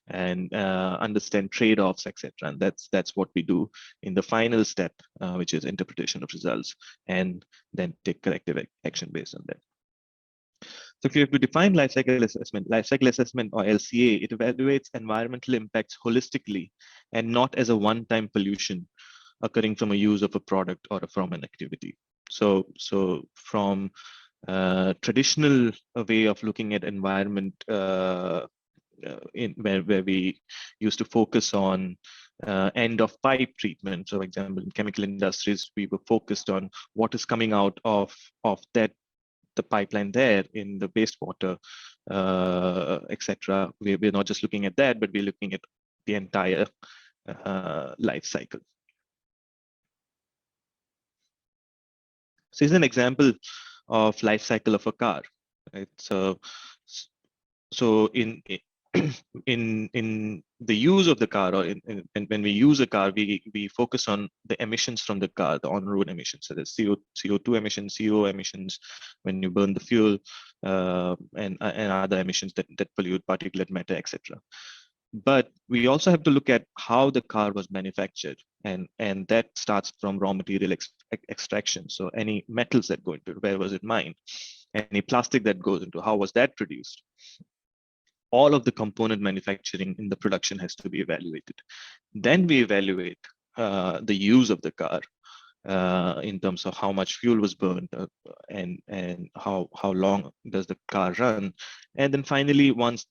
and understand trade-offs, etc. And that's what we do in the final step, which is interpretation of results, and then take corrective action based on that. So if you have to define life cycle assessment or LCA, it evaluates environmental impacts holistically and not as a one-time pollution occurring from a use of a product or from an activity. So from traditional way of looking at environment where we used to focus on end of pipe treatment. So, for example, in chemical industries, we were focused on what is coming out of the pipeline there in the wastewater, etc. We're not just looking at that, but we're looking at the entire life cycle. So here's an example of life cycle of a car, right? So in the use of the car, or when we use a car, we focus on the emissions from the car, the on-road emissions. So there's CO2 emissions, CO emissions when you burn the fuel, and other emissions that pollute, particulate matter, etc. But we also have to look at how the car was manufactured, and that starts from raw material extraction. So any metals that go into it, where was it mined? Any plastic that goes into, how was that produced? All of the component manufacturing in the production has to be evaluated. Then we evaluate the use of the car in terms of how much fuel was burned and how long does the car run. And then finally, once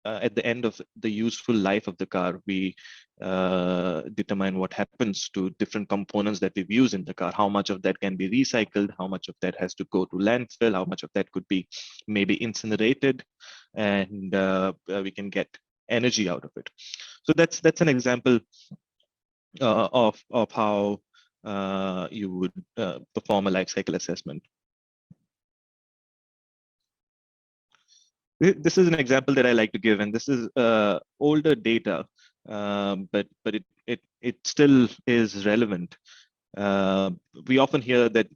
at the end of the useful life of the car, we determine what happens to different components that we've used in the car, how much of that can be recycled, how much of that has to go to landfill, how much of that could be maybe incinerated, and we can get energy out of it. So that's an example of how you would perform a life cycle assessment. This is an example that I like to give, and this is older data, but it still is relevant. We often hear that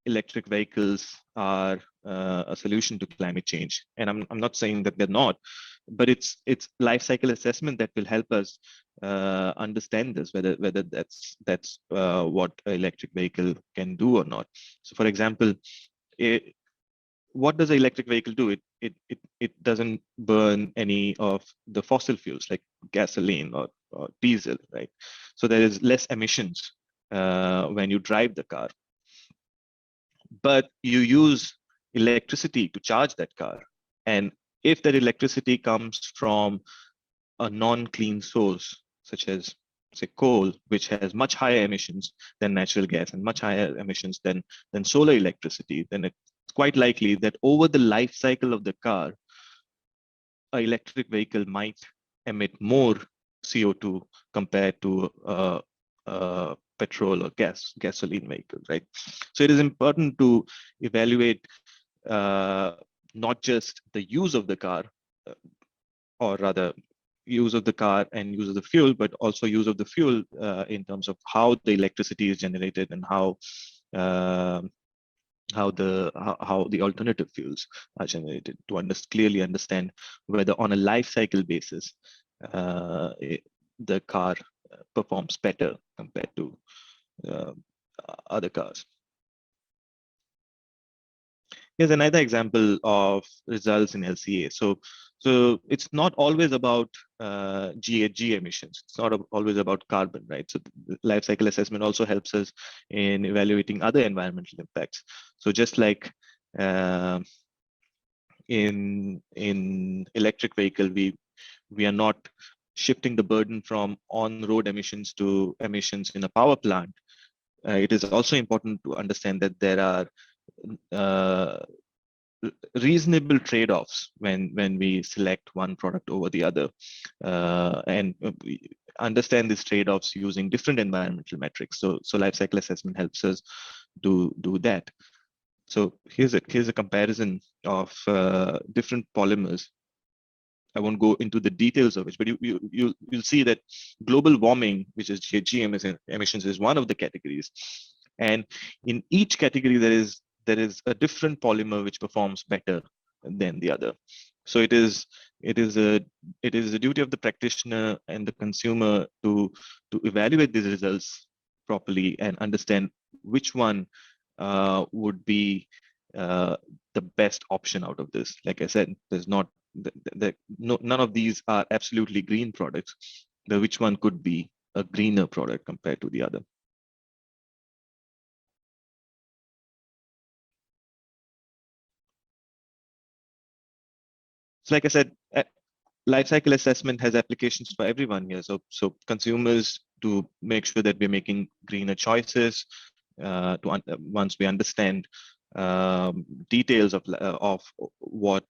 electric vehicles are a solution to climate change, and I'm not saying that they're not, but it's life cycle assessment that will help us understand this, whether that's what an electric vehicle can do or not. So, for example, what does an electric vehicle do? It doesn't burn any of the fossil fuels like gasoline or diesel, right? So there is less emissions when you drive the car. But you use electricity to charge that car. And if that electricity comes from a non-clean source, such as, say, coal, which has much higher emissions than natural gas and much higher emissions than solar electricity, then it's quite likely that over the life cycle of the car, an electric vehicle might emit more CO2 compared to petrol or gasoline vehicle, right? So it is important to evaluate not just the use of the car, or rather use of the car and use of the fuel, but also use of the fuel in terms of how the electricity is generated and how the alternative fuels are generated, to clearly understand whether on a life cycle basis the car performs better compared to other cars. Here's another example of results in LCA. So it's not always about GHG emissions. It's not always about carbon, right? So the life cycle assessment also helps us in evaluating other environmental impacts. So just like in electric vehicle, we are not shifting the burden from on-road emissions to emissions in a power plant. It is also important to understand that there are reasonable trade-offs when we select one product over the other, and we understand these trade-offs using different environmental metrics. So life cycle assessment helps us do that. So here's a comparison of different polymers. I won't go into the details of it, but you'll see that global warming, which is GHG emissions, is one of the categories. And in each category, there is a different polymer which performs better than the other. So it is the duty of the practitioner and the consumer to evaluate these results properly and understand which one would be the best option out of this. Like I said, there's not none of these are absolutely green products, but which one could be a greener product compared to the other? So like I said, life cycle assessment has applications for everyone here. So consumers, to make sure that we're making greener choices, once we understand details of what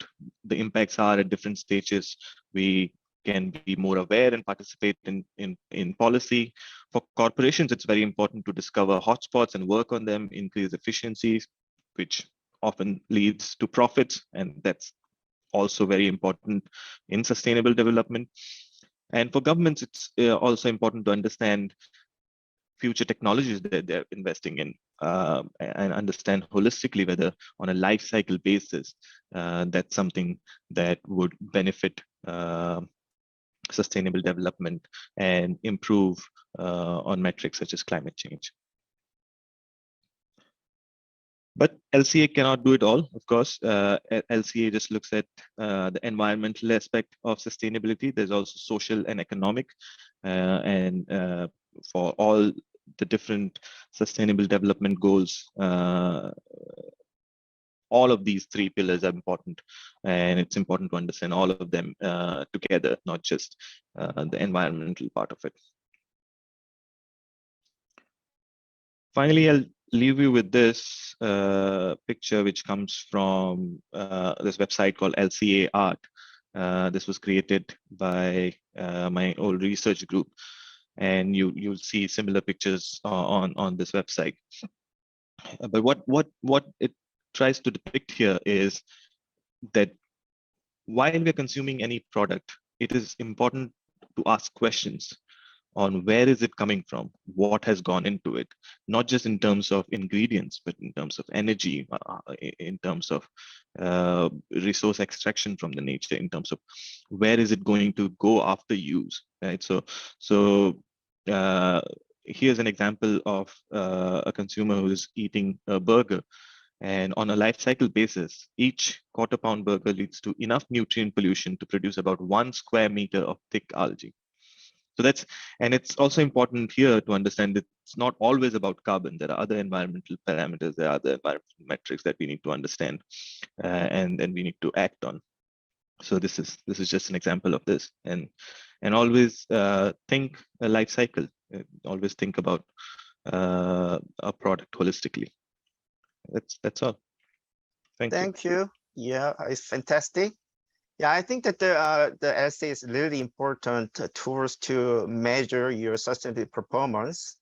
the impacts are at different stages, we can be more aware and participate in policy. For corporations, it's very important to discover hotspots and work on them, increase efficiencies, which often leads to profits, and that's also very important in sustainable development. And for governments, it's also important to understand future technologies that they're investing in, and understand holistically whether on a life cycle basis, that's something that would benefit sustainable development and improve on metrics such as climate change. But LCA cannot do it all, of course. LCA just looks at the environmental aspect of sustainability. There's also social and economic, and for all the different sustainable development goals, all of these three pillars are important, and it's important to understand all of them together, not just the environmental part of it. Finally, I'll leave you with this picture, which comes from this website called LCA Art. This was created by my old research group, and you'll see similar pictures on this website. But what it tries to depict here is that while we're consuming any product, it is important to ask questions on where is it coming from, what has gone into it, not just in terms of ingredients, but in terms of energy, in terms of resource extraction from the nature, in terms of where is it going to go after use, right? So here's an example of a consumer who is eating a burger. And on a life cycle basis, each quarter-pound burger leads to enough nutrient pollution to produce about 1 square meter of thick algae. So it's also important here to understand that it's not always about carbon. There are other environmental parameters, there are other environmental metrics that we need to understand, and we need to act on. So this is just an example of this, and always think a life cycle. Always think about a product holistically. That's all. Thank you.
Yeah, it's fantastic. Yeah, I think that the LCA is really important tools to measure your sustainability performance.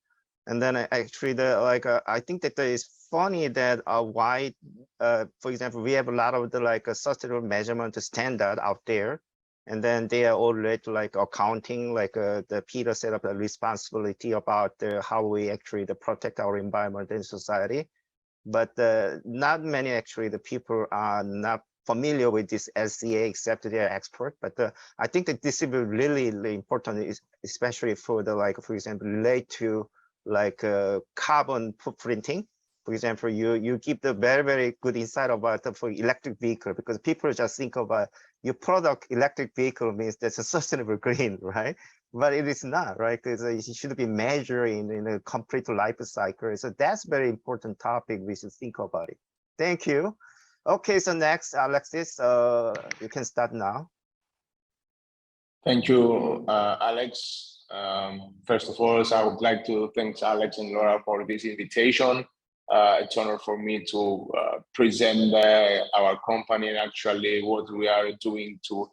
And then actually, I think that it's funny that why, for example, we have a lot of the sustainable measurement standard out there, and then they are all related to accounting, the Peter set up a responsibility about how we actually protect our environment and society. But not many actually the people are not familiar with this LCA except they're expert. But I think that this is really important, especially for for example, relate to carbon footprinting. For example, you give the very good insight about for electric vehicle, because people just think about your product electric vehicle means that's a sustainable green, right? But it is not, right? Because it should be measured in a complete life cycle. So that's very important topic. We should think about it. Thank you. Okay, so next, Alexis, you can start now.
Thank you, Alex. First of all, I would like to thank Alex and Laura for this invitation. It's an honor for me to present our company and actually what we are doing to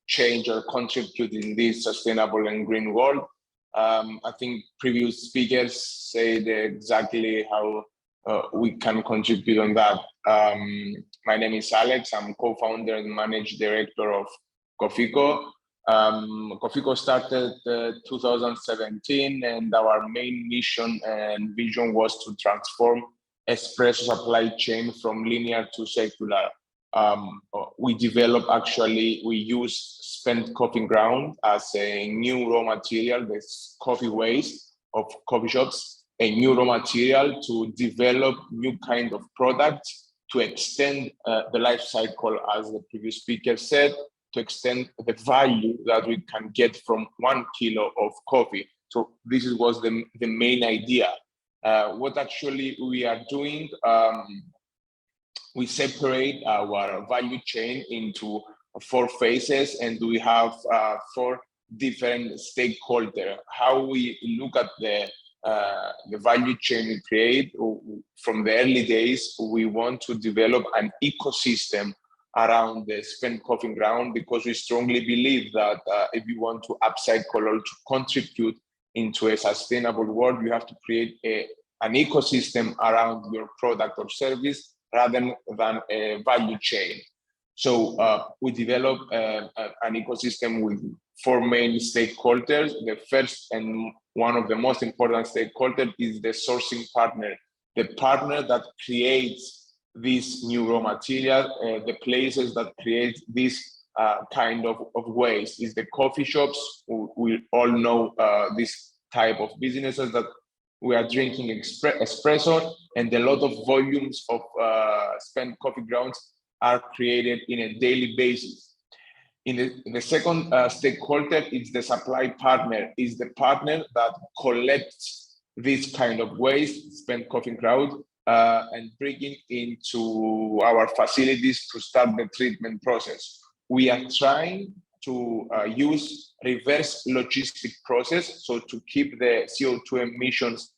change or contribute in this sustainable and green world. I think previous speakers said exactly how we can contribute on that. My name is Alex. I'm co-founder and managing director of Cofico. Cofico started 2017, and our main mission and vision was to transform espresso supply chain from linear to circular. We use spent coffee ground as a new raw material, this coffee waste of coffee shops, a new raw material to develop new kind of products to extend the life cycle, as the previous speaker said, to extend the value that we can get from 1 kilo of coffee. So this was the main idea. What actually we are doing, we separate our value chain into 4 phases, and we have 4 different stakeholders. How we look at the value chain we create from the early days, we want to develop an ecosystem around the spent coffee ground, because we strongly believe that if you want to upcycle or to contribute into a sustainable world, you have to create an ecosystem around your product or service rather than a value chain. So we develop an ecosystem with 4 main stakeholders. The first and one of the most important stakeholders is the sourcing partner, the partner that creates this new raw material, the places that create this kind of waste is the coffee shops. We all know this type of businesses that we are drinking espresso, and a lot of volumes of spent coffee grounds are created in a daily basis. In the second stakeholder is the supply partner, is the partner that collects this kind of waste, spent coffee ground, and bring it into our facilities to start the treatment process. We are trying to use reverse logistic process, so to keep the CO2 emissions,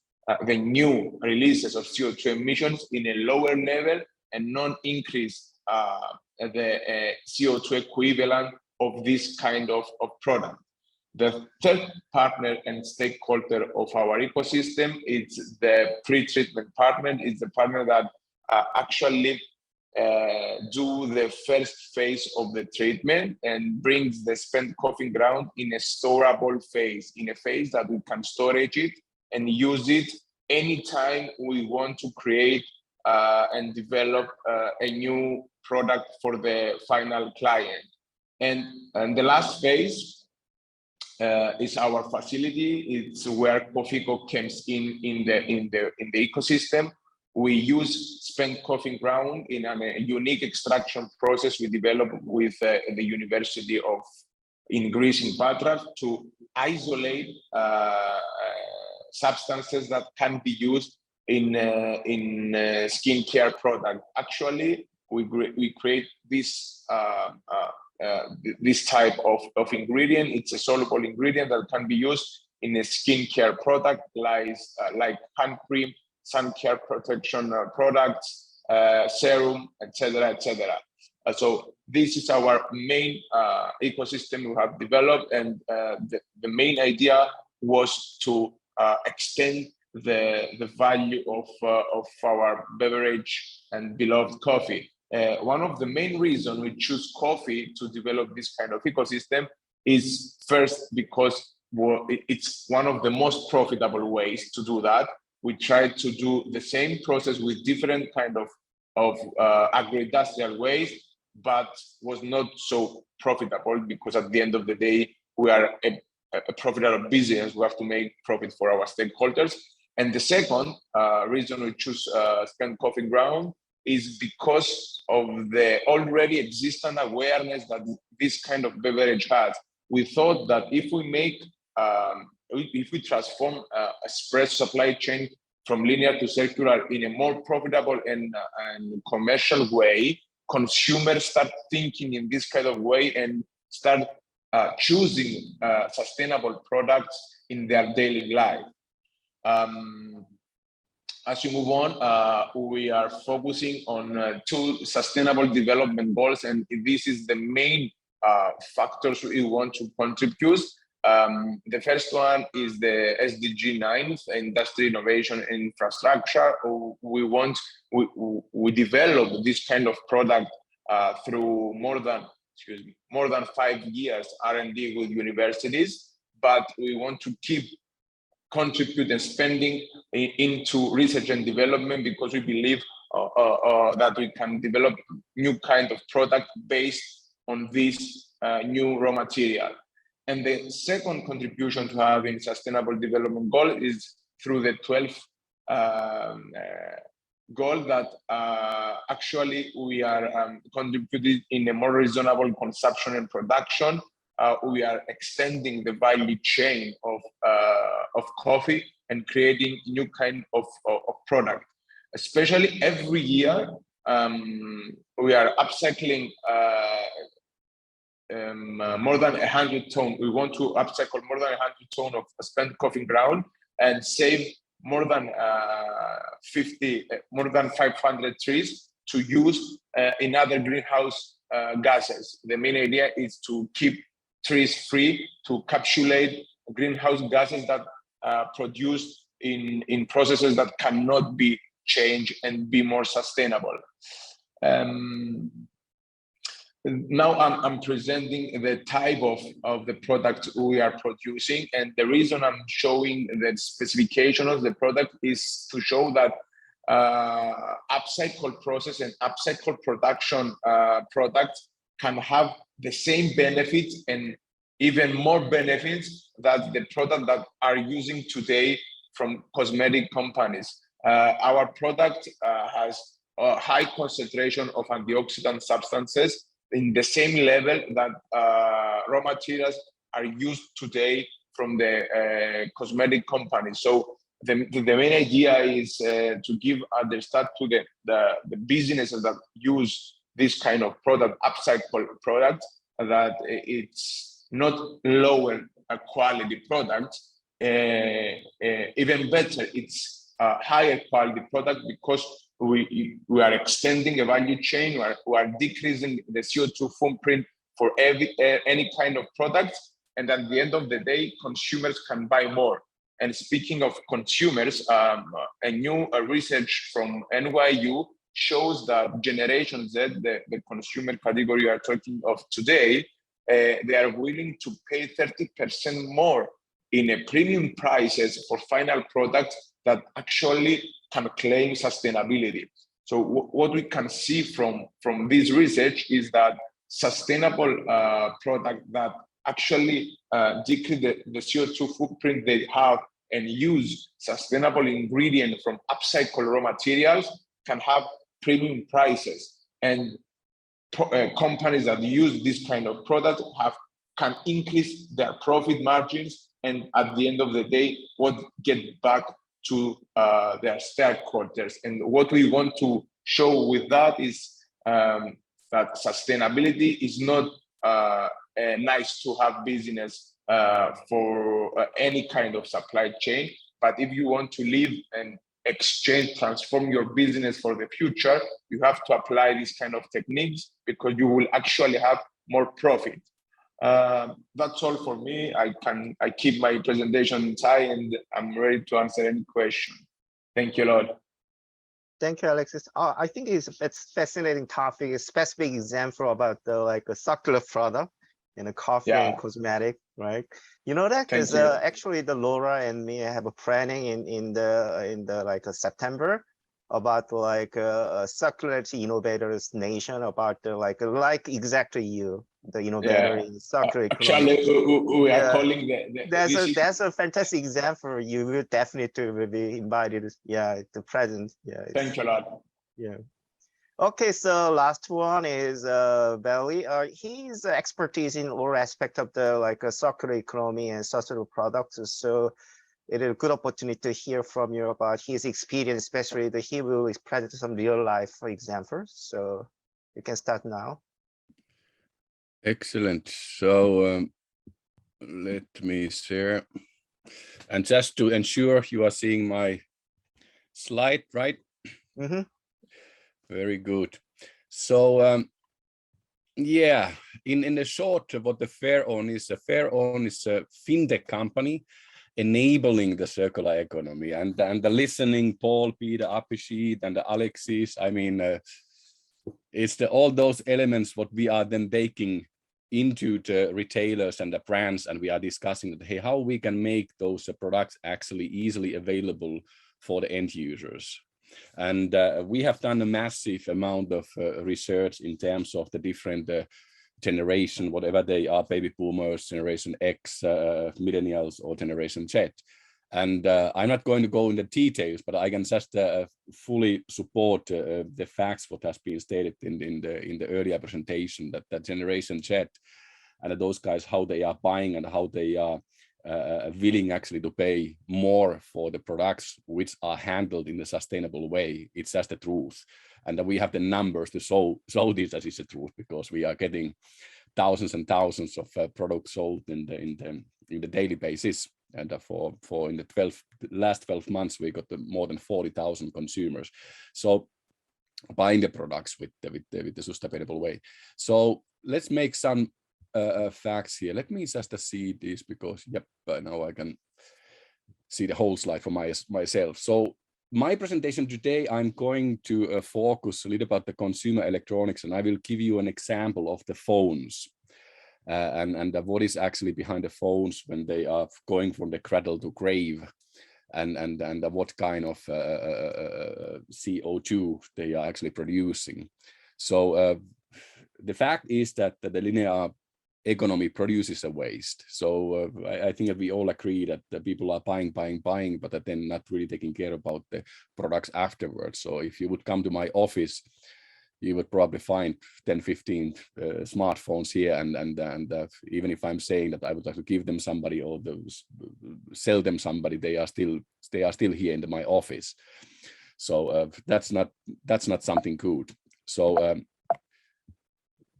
the new releases of CO2 emissions in a lower level and not increase the CO2 equivalent of this kind of product. The third partner and stakeholder of our ecosystem is the pre-treatment partner, is the partner that actually do the first phase of the treatment and brings the spent coffee ground in a storable phase, in a phase that we can storage it and use it anytime we want to create and develop a new product for the final client. And the last phase is our facility. It's where CoffeeCo comes in the ecosystem. We use spent coffee ground in a unique extraction process we developed with the University in Greece, in Patras, to isolate substances that can be used in skincare product. Actually, we create this this type of ingredient. It's a soluble ingredient that can be used in a skincare product like hand cream, sun care protection products, serum, etc., etc. So this is our main ecosystem we have developed, and the main idea was to extend the value of our beverage and beloved coffee. One of the main reasons we choose coffee to develop this kind of ecosystem is first because it's one of the most profitable ways to do that. We tried to do the same process with different kind of agro-industrial ways, but was not so profitable, because at the end of the day, we are a profitable business. We have to make profit for our stakeholders. And the second reason we choose spent coffee ground is because of the already existing awareness that this kind of beverage has. We thought that if we make, if we transform espresso supply chain from linear to circular in a more profitable and commercial way, consumers start thinking in this kind of way and start choosing sustainable products in their daily life. As you move on, we are focusing on 2 sustainable development goals, and this is the main factors we want to contribute. The first one is the SDG 9, Industry Innovation and Infrastructure. We develop this kind of product through more than 5 years R&D with universities, but we want to keep contribute and spending into research and development, because we believe that we can develop new kind of product based on this new raw material. And the second contribution to having sustainable development goal is through the 12 goal that actually we are contributing in a more reasonable consumption and production. We are extending the value chain of coffee and creating new kind of product. Especially every year, we are upcycling more than 100 tons. We want to upcycle more than 100 tons of spent coffee ground and save more than 500 trees to use in other greenhouse gases. The main idea is to keep trees free to capsulate greenhouse gases that produced in processes that cannot be changed and be more sustainable. Now I'm presenting the type of the product we are producing, and the reason I'm showing the specification of the product is to show that upcycle process and upcycle production products can have the same benefits and even more benefits that the product that are using today from cosmetic companies. Our product has a high concentration of antioxidant substances in the same level that raw materials are used today from the cosmetic companies. So the main idea is to give understand to the businesses that use this kind of product, upcycle product, that it's not lower quality product, even better, it's a higher quality product because we are extending a value chain, we are decreasing the CO2 footprint for any kind of product, and at the end of the day, consumers can buy more. And speaking of consumers, a new research from NYU shows that Generation Z, the consumer category we are talking of today, they are willing to pay 30% more in a premium prices for final products that actually can claim sustainability. So what we can see from this research is that sustainable product that actually decrease the CO2 footprint they have and use sustainable ingredient from upcycled raw materials can have premium prices. And companies that use this kind of product can increase their profit margins, and at the end of the day, what get back to their stakeholders. And what we want to show with that is that sustainability is not a nice to have business for any kind of supply chain, but if you want to live and exchange, transform your business for the future, you have to apply these kind of techniques because you will actually have more profit. That's all for me. I keep my presentation inside and I'm ready to answer any question. Thank you, Lord.
Thank you, Alexis. I think it's fascinating topic, a specific example about the a circular product in a coffee and cosmetic, right? You know that because actually the Laura and me have a planning in the September about a circularity innovators nation, about the exactly you, the innovator in circular economy.
Actually, we are calling
that's a fantastic example. You will definitely be invited. Yeah, to present. Yeah.
Thank you a lot.
Yeah. Okay, so last one is Belly. His expertise in all aspects of the circular economy and sustainable products. So it is a good opportunity to hear from you about his experience, especially he will present some real life examples. So you can start now.
Excellent. So let me share. And just to ensure you are seeing my slide, right?
Mm-hmm.
Very good. So yeah, in the short, what the FairOn is a fintech company enabling the circular economy, and the listening Paul, Peter, Abhishek, and the Alexis. I mean, it's all those elements what we are then taking into the retailers and the brands, and we are discussing that, hey, how we can make those products actually easily available for the end users. And we have done a massive amount of research in terms of the different generation, whatever they are, baby boomers, Generation X, millennials, or Generation Z. And I'm not going to go into details, but I can just fully support the facts what has been stated in the earlier presentation, that generation Z and those guys, how they are buying and how they are willing actually to pay more for the products which are handled in a sustainable way. It's just the truth, and we have the numbers to show this as is the truth, because we are getting thousands and thousands of products sold in the daily basis. And for in the last 12 months, we got more than 40,000 consumers so buying the products with the sustainable way. So let's make some facts here. Let me just see this, because now I can see the whole slide for myself. So my presentation today, I'm going to focus a little about the consumer electronics, and I will give you an example of the phones. And what is actually behind the phones when they are going from the cradle to grave, and what kind of CO2 they are actually producing. So the fact is that the linear economy produces a waste. So I think that we all agree that the people are buying, but then not really taking care about the products afterwards. So if you would come to my office, you would probably find 10, 15 smartphones here, and even if I'm saying that I would like to give them somebody or sell them somebody, they are still here in my office. So that's not something good. So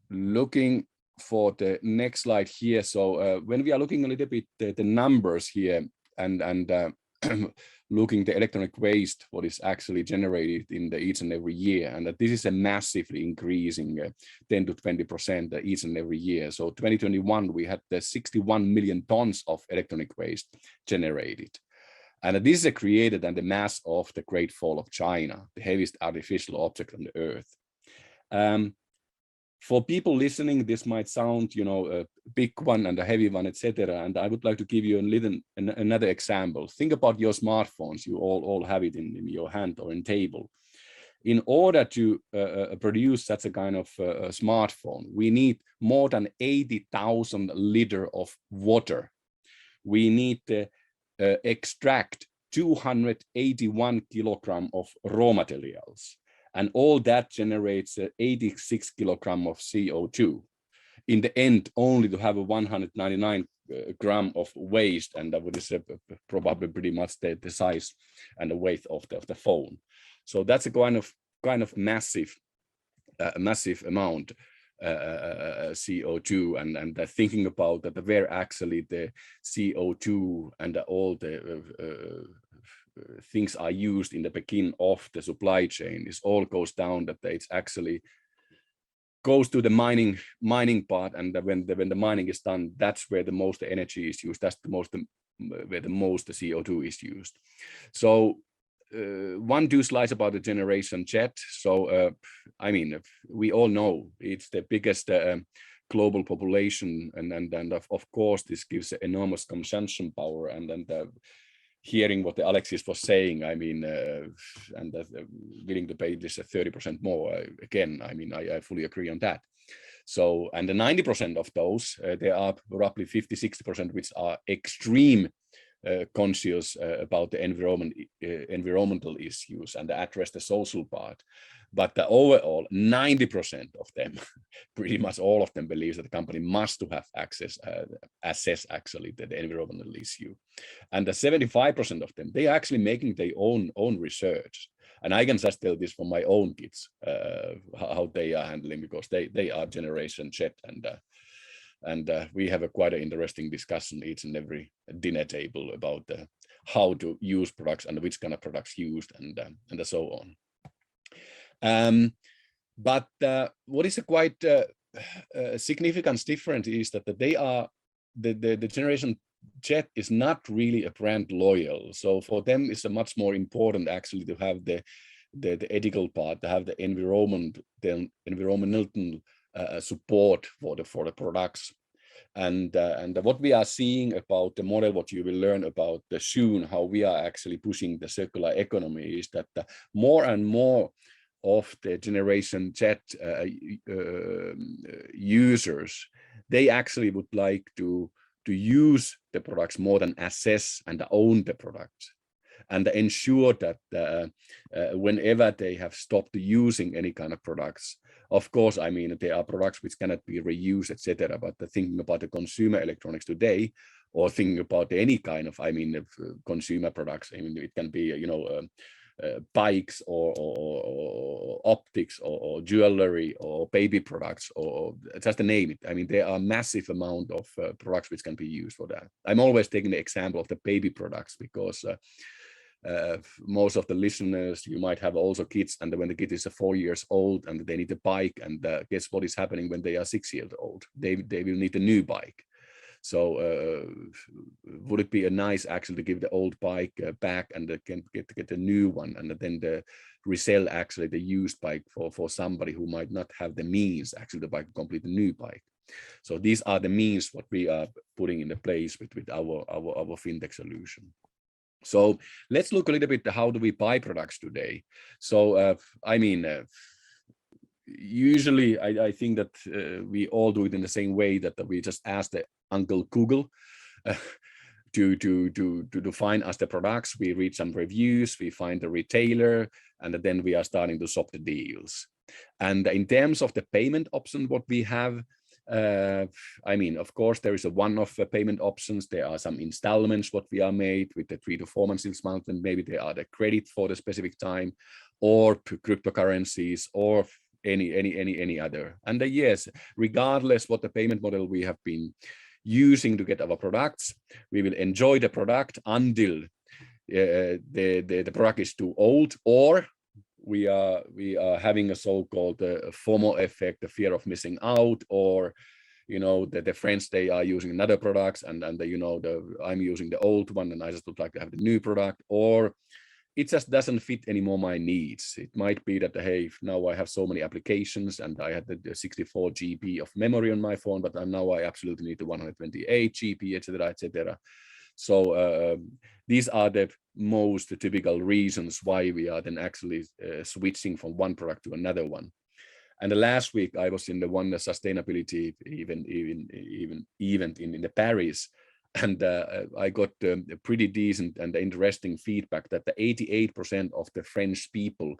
looking for the next slide here. So when we are looking a little bit the numbers here and looking the electronic waste, what is actually generated in each and every year, and that this is a massively increasing 10 to 20% each and every year. So 2021, we had the 61 million tons of electronic waste generated. And this is created and the mass of the Great Fall of China, the heaviest artificial object on the earth. For people listening, this might sound, a big one and a heavy one, etc. And I would like to give you another example. Think about your smartphones. You all have it in your hand or in table. In order to produce such a kind of smartphone, we need more than 80,000 liters of water. We need to extract 281 kilograms of raw materials. And all that generates 86 kilograms of CO2. In the end, only to have a 199 gram of waste, and that is probably pretty much the size and the weight of the phone. So that's a kind of massive amount CO2, and thinking about that, where actually the CO2 and all the things are used in the beginning of the supply chain, is all goes down that it's actually goes to the mining part, and when the mining is done, that's where the most energy is used. That's where the most CO2 is used. So 2 slides about the generation Z. So I mean, we all know it's the biggest global population, and of course this gives enormous consumption power, and hearing what Alexis was saying, I mean, and willing to pay this 30% more. Again, I mean, I fully agree on that. So, and the 90% of those, there are roughly 50-60% which are extreme conscious about the environmental issues and address the social part. But the overall 90% of them, pretty much all of them, believes that the company must to have assess actually the environmental issue. And the 75% of them, they are actually making their own research. And I can just tell this from my own kids, how they are handling, because they are Generation Z, and we have quite an interesting discussion each and every dinner table about how to use products and which kind of products used, and so on. But what is a quite significant difference is that they are the Generation Z is not really a brand loyal. So for them, it's a much more important actually to have the ethical part, to have the environmental support for the products. And what we are seeing about the model, what you will learn about soon, how we are actually pushing the circular economy, is that more and more of the Generation Z users, they actually would like to to use the products more than assess and own the products, and ensure that whenever they have stopped using any kind of products, of course, I mean, there are products which cannot be reused, etc. But thinking about the consumer electronics today, or thinking about any kind of, I mean, consumer products, I mean, it can be, you know, bikes or optics or jewelry or baby products, or just to name it. I mean, there are massive amount of products which can be used for that. I'm always taking the example of the baby products because most of the listeners, you might have also kids, and when the kid is 4 years old and they need a bike, and guess what is happening when they are 6 years old? They will need a new bike. So would it be a nice actually to give the old bike back and can get a new one, and then resell actually the used bike for somebody who might not have the means actually to buy a completely new bike? So these are the means what we are putting into place with our fintech solution. So let's look a little bit how do we buy products today. So I mean, usually I think that we all do it in the same way, that we just ask the Uncle Google to find us the products. We read some reviews, we find the retailer, and then we are starting to shop the deals. And in terms of the payment option, what we have, I mean, of course, there is a one-off payment options. There are some installments what we are made with the 3 to 4 months installment, and maybe there are the credit for the specific time, or cryptocurrencies, or any other. And yes, regardless what the payment model we have been using to get our products, we will enjoy the product until the product is too old, or we are having a so-called FOMO effect, the fear of missing out, or you know the friends, they are using another products, and you know I'm using the old one and I just would like to have the new product, or it just doesn't fit anymore my needs. It might be that, hey, now I have so many applications and I had the 64 GB of memory on my phone, but now I absolutely need the 128 GB, etc., etc. So these are the most typical reasons why we are then actually switching from one product to another one. And the last week I was in the one sustainability event in the Paris, and I got a pretty decent and interesting feedback that the 88% of the French people,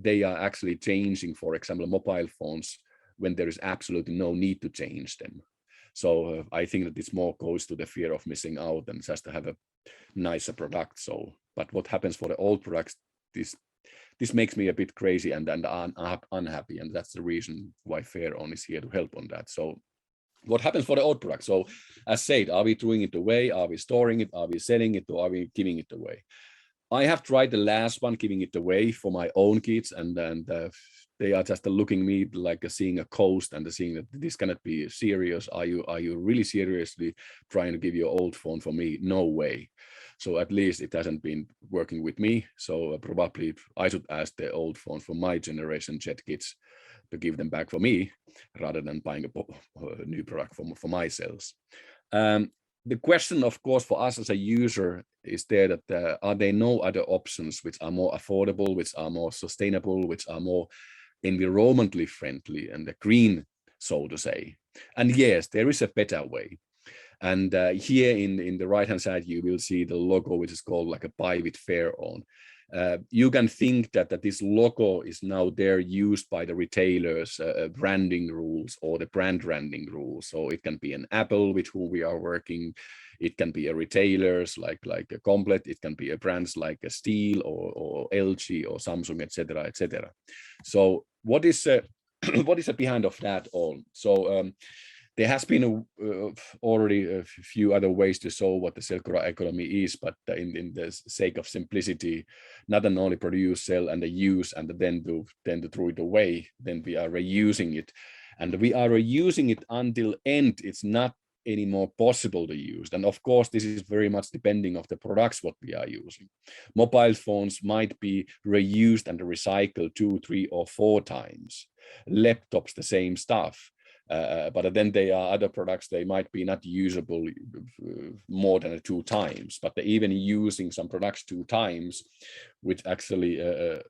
they are actually changing, for example, mobile phones when there is absolutely no need to change them. So I think that this more goes to the fear of missing out than just to have a nicer product. So, but what happens for the old products, this makes me a bit crazy and unhappy, and that's the reason why FairOn is here to help on that. So what happens for the old product? So as said, are we throwing it away? Are we storing it? Are we selling it? Or are we giving it away? I have tried the last one, giving it away for my own kids, and they are just looking me like seeing a ghost and seeing that this cannot be serious. Are you really seriously trying to give your old phone for me? No way. So at least it hasn't been working with me. So probably I should ask the old phone for my generation Z kids to give them back for me, rather than buying a new product for myself. The question, of course, for us as a user is there that are there no other options which are more affordable, which are more sustainable, which are more environmentally friendly and green, so to say? And yes, there is a better way. And here in the right hand side, you will see the logo, which is called like a Buy with FairOn. You can think that this logo is now there used by the retailers, branding rules or the brand branding rules. So it can be an Apple with whom we are working. It can be a retailers like a Complet. It can be a brands like a Steel or LG or Samsung, etc., etc. So what is what is behind of that all? So there has been already a few other ways to show what the circular economy is, but in the sake of simplicity, not only produce, sell, and use, and then to throw it away, then we are reusing it. And we are reusing it until end it's not anymore possible to use. And of course, this is very much depending on the products what we are using. Mobile phones might be reused and recycled 2, 3, or 4 times. Laptops, the same stuff. But then there are other products, they might be not usable more than 2 times, but they're even using some products 2 times, which actually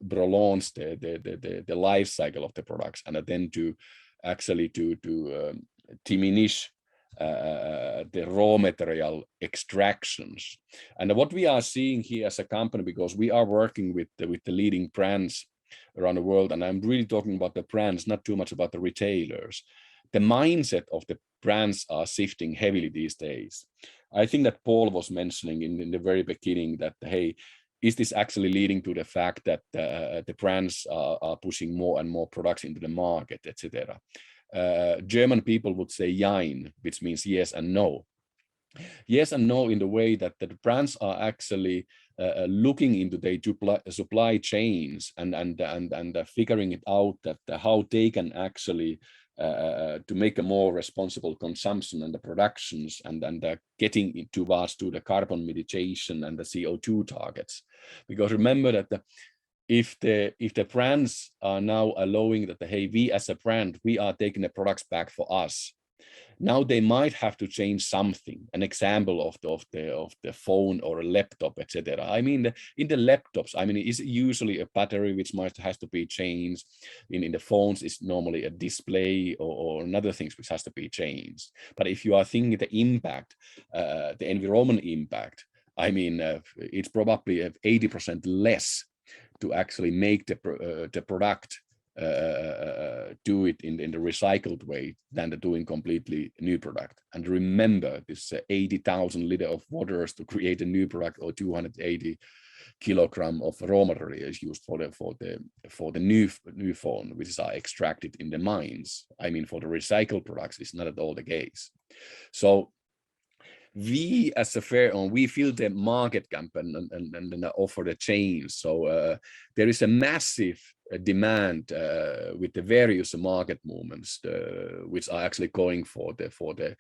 prolongs the life cycle of the products, and then to actually to diminish the raw material extractions. And what we are seeing here as a company, because we are working with the leading brands around the world, and I'm really talking about the brands, not too much about the retailers. The mindset of the brands are shifting heavily these days. I think that Paul was mentioning in the very beginning that, hey, is this actually leading to the fact that the brands are pushing more and more products into the market, etc.? German people would say jein, which means yes and no. Yes and no in the way that the brands are actually looking into their supply chains and figuring it out that how they can actually to make a more responsible consumption and the productions and getting towards to the carbon mitigation and the CO2 targets. Because remember that if the brands are now allowing that, hey, we as a brand, we are taking the products back for us. Now they might have to change something. An example of the phone or a laptop, etc. I mean, in the laptops, I mean, it's usually a battery which has to be changed. In the phones, it's normally a display or another things which has to be changed. But if you are thinking the impact, the environment impact, I mean, it's probably 80% less to actually make the product do it in the recycled way than the doing completely new product. And remember, this 80,000 liter of waters to create a new product, or 280 kilogram of raw material is used for the new phone, which are extracted in the mines. I mean, for the recycled products, it's not at all the case. So we as a fair own, we feel the market gap and offer the change. So there is a massive demand with the various market movements, which are actually going for the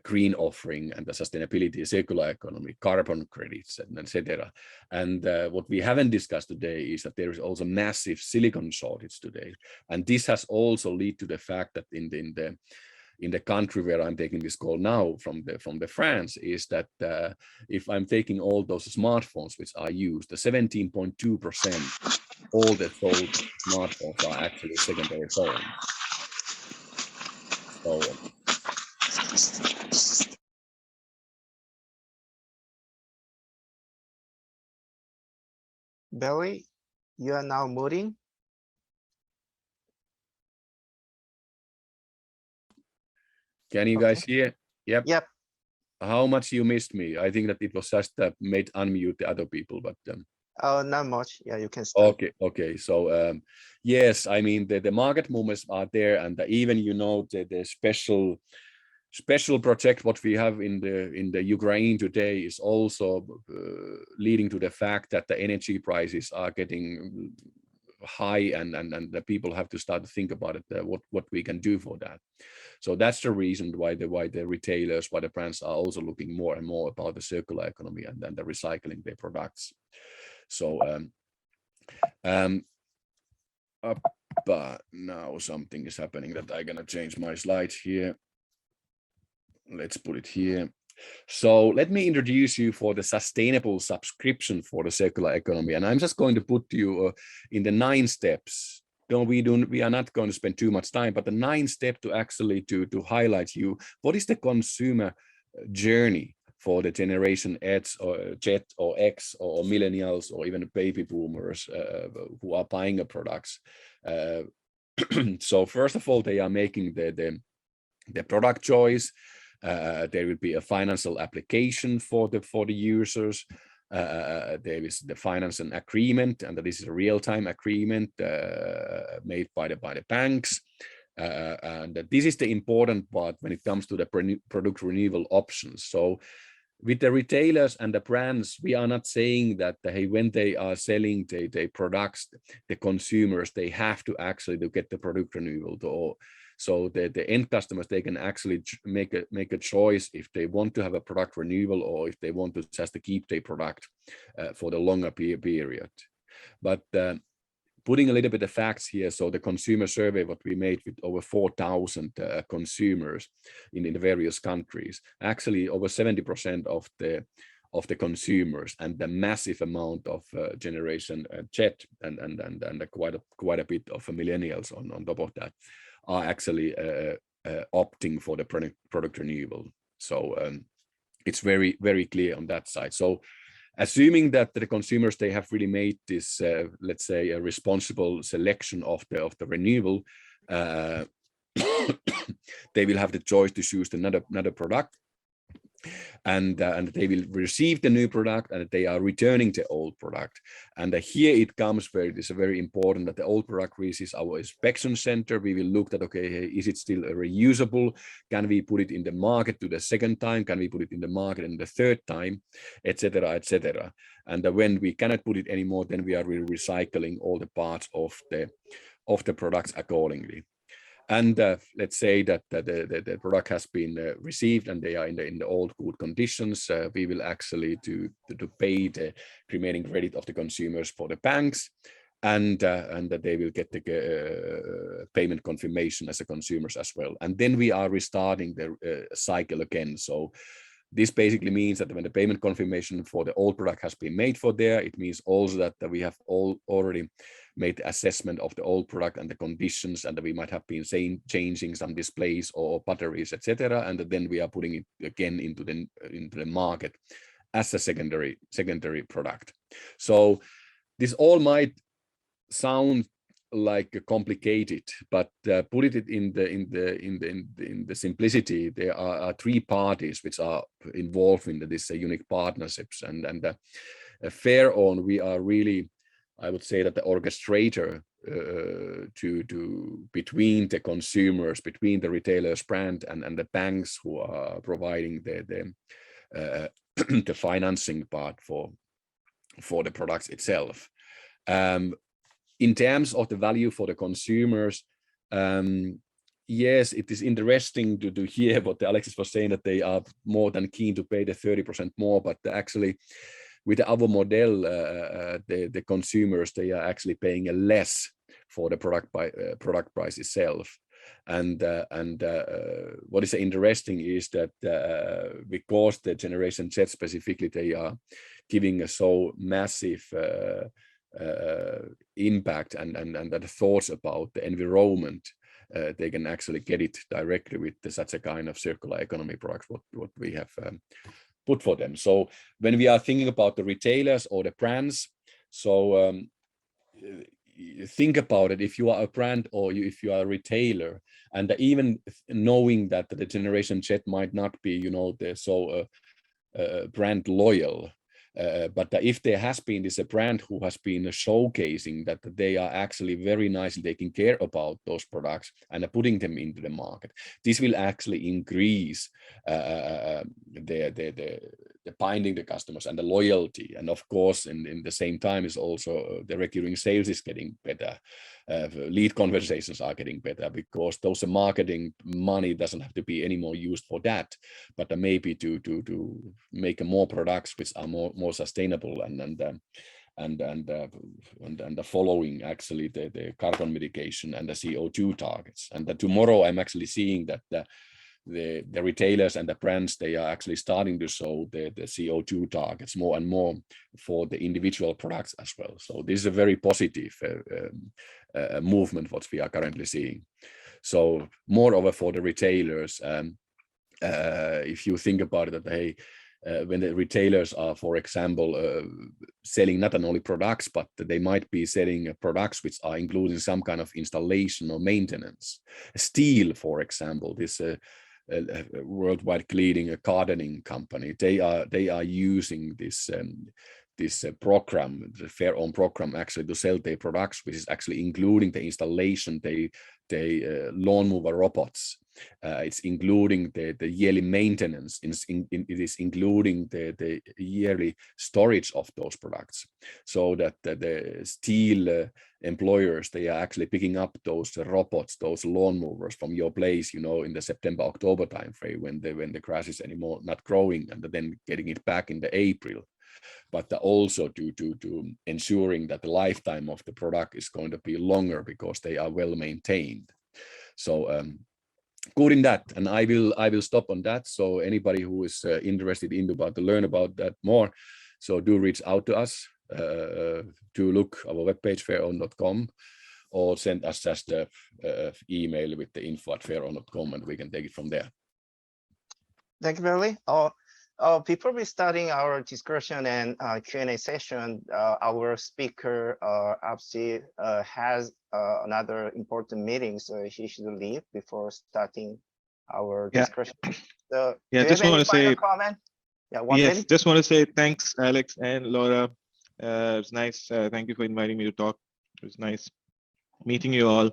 green offering and the sustainability, circular economy, carbon credits, and etc. And what we haven't discussed today is that there is also massive silicon shortage today, and this has also led to the fact that in the country where I'm taking this call now from the France, is that if I'm taking all those smartphones which are used, the 17.2% all the sold smartphones are actually secondary phones. So
Barry, you are now muting.
can you guys hear? Yep.
Yep.
How much you missed me? I think that it was just made unmute the other people, but
Oh, not much. Yeah, you can start.
okay. So yes, I mean the market movements are there, and even the special project what we have in the Ukraine today is also leading to the fact that the energy prices are getting high, and the people have to start to think about it, what we can do for that. So that's the reason why the retailers, why the brands are also looking more and more about the circular economy and then the recycling their products. So but now something is happening that I'm gonna change my slides here. Let's put it here. So let me introduce you for the sustainable subscription for the circular economy, and I'm just going to put you in the 9 steps. We are not going to spend too much time, but the 9 step to actually to highlight you what is the consumer journey for the generation X or Z or X or millennials or even baby boomers who are buying the products. So first of all, they are making the product choice. There will be a financial application for the users. There is the financial agreement, and that is a real-time agreement made by the banks. And this is the important part when it comes to the product renewal options. So with the retailers and the brands, we are not saying that hey, when they are selling their products, the consumers, they have to actually to get the product renewal. So the end customers, they can actually make a choice if they want to have a product renewal or if they want to just to keep their product for the longer period. But putting a little bit of facts here, so the consumer survey what we made with over 4,000 consumers in the various countries, actually over 70% of the consumers and the massive amount of generation Z and quite a bit of millennials on top of that are actually opt opting for the product renewal. So it's very, very clear on that side. So assuming that the consumers, they have really made this, let's say, a responsible selection of the renewal, they will have the choice to choose another product, and they will receive the new product, and they are returning the old product. And here it comes where it is very important that the old product reaches our inspection center. We will look at, okay, is it still reusable? Can we put it in the market to the second time? Can we put it in the market in the third time, etc., etc. And when we cannot put it anymore, then we are really recycling all the parts of the products accordingly. And let's say that the product has been received and they are in the old good conditions. We will actually to pay the remaining credit of the consumers for the banks, and that they will get the payment confirmation as a consumers as well. And then we are restarting the cycle again. So this basically means that when the payment confirmation for the old product has been made for there, it means also that we have already made the assessment of the old product and the conditions, and that we might have been changing some displays or batteries, etc. And then we are putting it again into the market as a secondary product. So this all might sound like complicated, but put it in the simplicity. There are three parties which are involved in this unique partnerships, and Fair On, we are really, I would say, that the orchestrator to between the consumers, between the retailers brand and the banks who are providing the financing part for the products itself. In terms of the value for the consumers, yes, it is interesting to hear what Alexis was saying, that they are more than keen to pay the 30% more, but actually with our model, the consumers, they are actually paying less for the product price itself. And what is interesting is that because the Generation Z specifically, they are giving a so massive impact and the thoughts about the environment, they can actually get it directly with such a kind of circular economy products what we have put for them. So when we are thinking about the retailers or the brands, so think about it. If you are a brand or if you are a retailer, and even knowing that the Generation Z might not be, the brand loyal, but if there has been this a brand who has been showcasing that they are actually very nicely taking care about those products and putting them into the market, this will actually increase the binding the customers and the loyalty. And of course, in the same time is also the recurring sales is getting better. Lead conversations are getting better, because those marketing money doesn't have to be anymore used for that, but maybe to make more products which are more sustainable and following actually the carbon mitigation and the CO2 targets. And tomorrow I'm actually seeing that the retailers and the brands, they are actually starting to show the CO2 targets more and more for the individual products as well. So this is a very positive movement what we are currently seeing. So moreover for the retailers, if you think about it, that hey, when the retailers are, for example, selling not only products, but they might be selling products which are including some kind of installation or maintenance. Steel, for example, this worldwide leading gardening company, they are using this program, the Fair On program, actually to sell their products, which is actually including the installation, the lawnmower robots. It's including the yearly maintenance. It is including the yearly storage of those products, so that the steel employers, they are actually picking up those robots, those lawnmowers from your place, in the September-October time frame when the grass is anymore not growing, and then getting it back in the April. But also to ensuring that the lifetime of the product is going to be longer because they are well maintained. So good in that, and I will stop on that. So anybody who is interested in to learn about that more, so do reach out to us to look our webpage fairon.com, or send us just a email with the info@fairon.com, and we can take it from there.
Thank you, Billy. Before we starting our discussion and Q&A session, our speaker obviously has another important meeting, so he should leave before starting our discussion. So,
yeah,
do you
just
have
want
any
to
final
say,
comment? Yeah,
yes, just want to say thanks, Alex and Laura. It was nice. Thank you for inviting me to talk. It was nice meeting you all.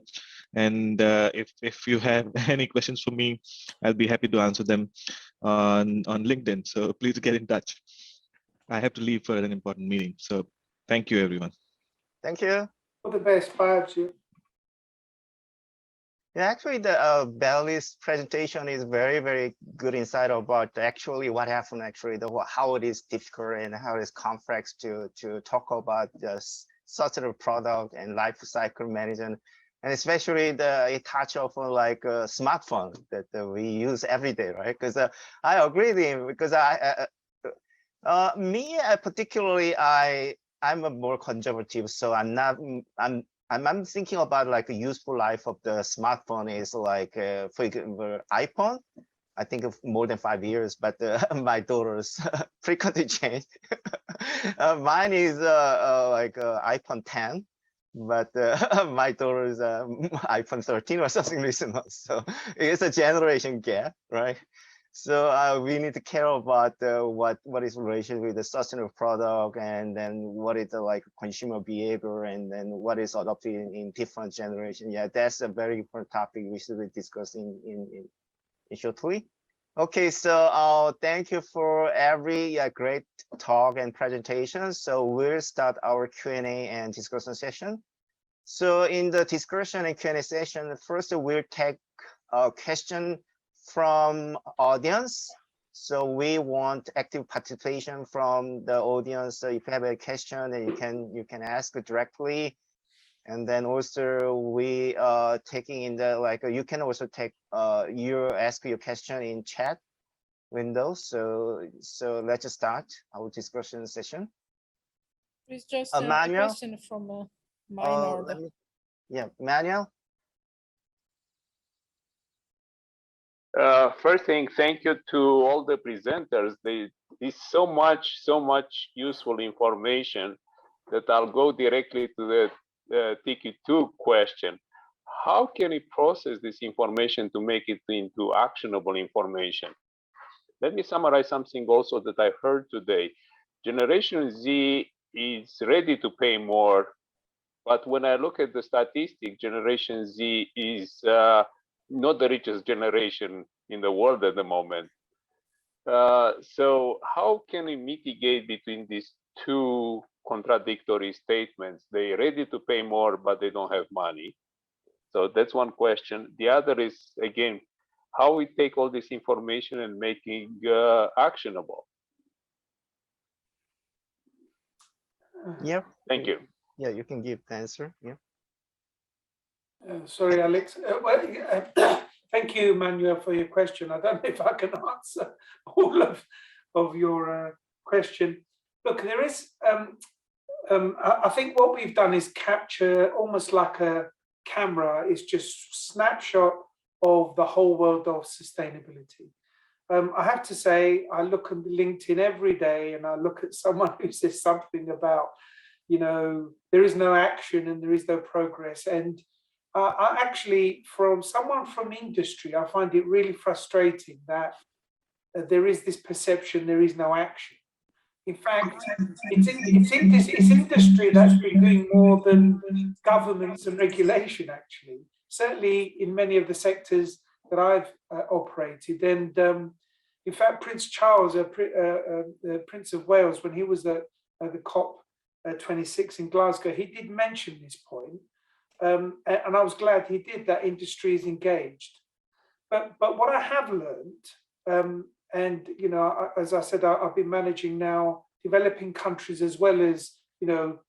And if you have any questions for me, I'll be happy to answer them on LinkedIn. So please get in touch. I have to leave for an important meeting. So thank you, everyone.
Thank you.
All the best. Bye.
Yeah, actually, the Billy's presentation is very, very good insight about actually what happened. Actually, how it is difficult and how it is complex to talk about this sustainable product and life cycle management, and especially it touch upon like a smartphone that we use every day, right? Because I agree with him, because particularly I'm a more conservative, so I'm thinking about like a useful life of the smartphone is like, for example, iPhone, I think of more than 5 years, but my daughter's frequently change. Mine is like iPhone 10, but my daughter's iPhone 13 or something recent. So it's a generation gap, right? So we need to care about what is related with the sustainable product, and then what is the like consumer behavior, and then what is adopted in different generations. Yeah, that's a very important topic we should be discussing in shortly. Okay, so thank you for every great talk and presentation. So we'll start our Q&A and discussion session. So in the discussion and Q&A session, first we'll take a question from audience. So we want active participation from the audience. So if you have a question, then you can ask directly. And then also we taking in the like you can also take ask your question in chat window. So let's just start our discussion session.
It's just
Manuel?
a question from Minor.
Yeah, Manuel.
First thing, thank you to all the presenters. There's so much useful information that I'll go directly to the TiiQu question. How can we process this information to make it into actionable information? Let me summarize something also that I heard today. Generation Z is ready to pay more, but when I look at the statistic, Generation Z is not the richest generation in the world at the moment. So how can we mitigate between these two contradictory statements? They're ready to pay more, but they don't have money. So that's one question. The other is, again, how we take all this information and making actionable.
Yeah.
Thank you.
Yeah, you can give the answer. Yeah.
Sorry, Alex. Thank you, Manuel, for your question. I don't know if I can answer all of your question. Look, there is, I think what we've done is capture almost like a camera, is just snapshot of the whole world of sustainability. I have to say, I look at LinkedIn every day and I look at someone who says something about, there is no action and there is no progress. And I actually, from someone from industry, I find it really frustrating that there is this perception there is no action. In fact, it's industry that's been doing more than governments and regulation, actually. Certainly in many of the sectors that I've operated. And in fact, Prince Charles, the Prince of Wales, when he was at the COP26 in Glasgow, he did mention this point. And I was glad he did, that industry is engaged. But what I have learned, and as I said, I've been managing now developing countries as well as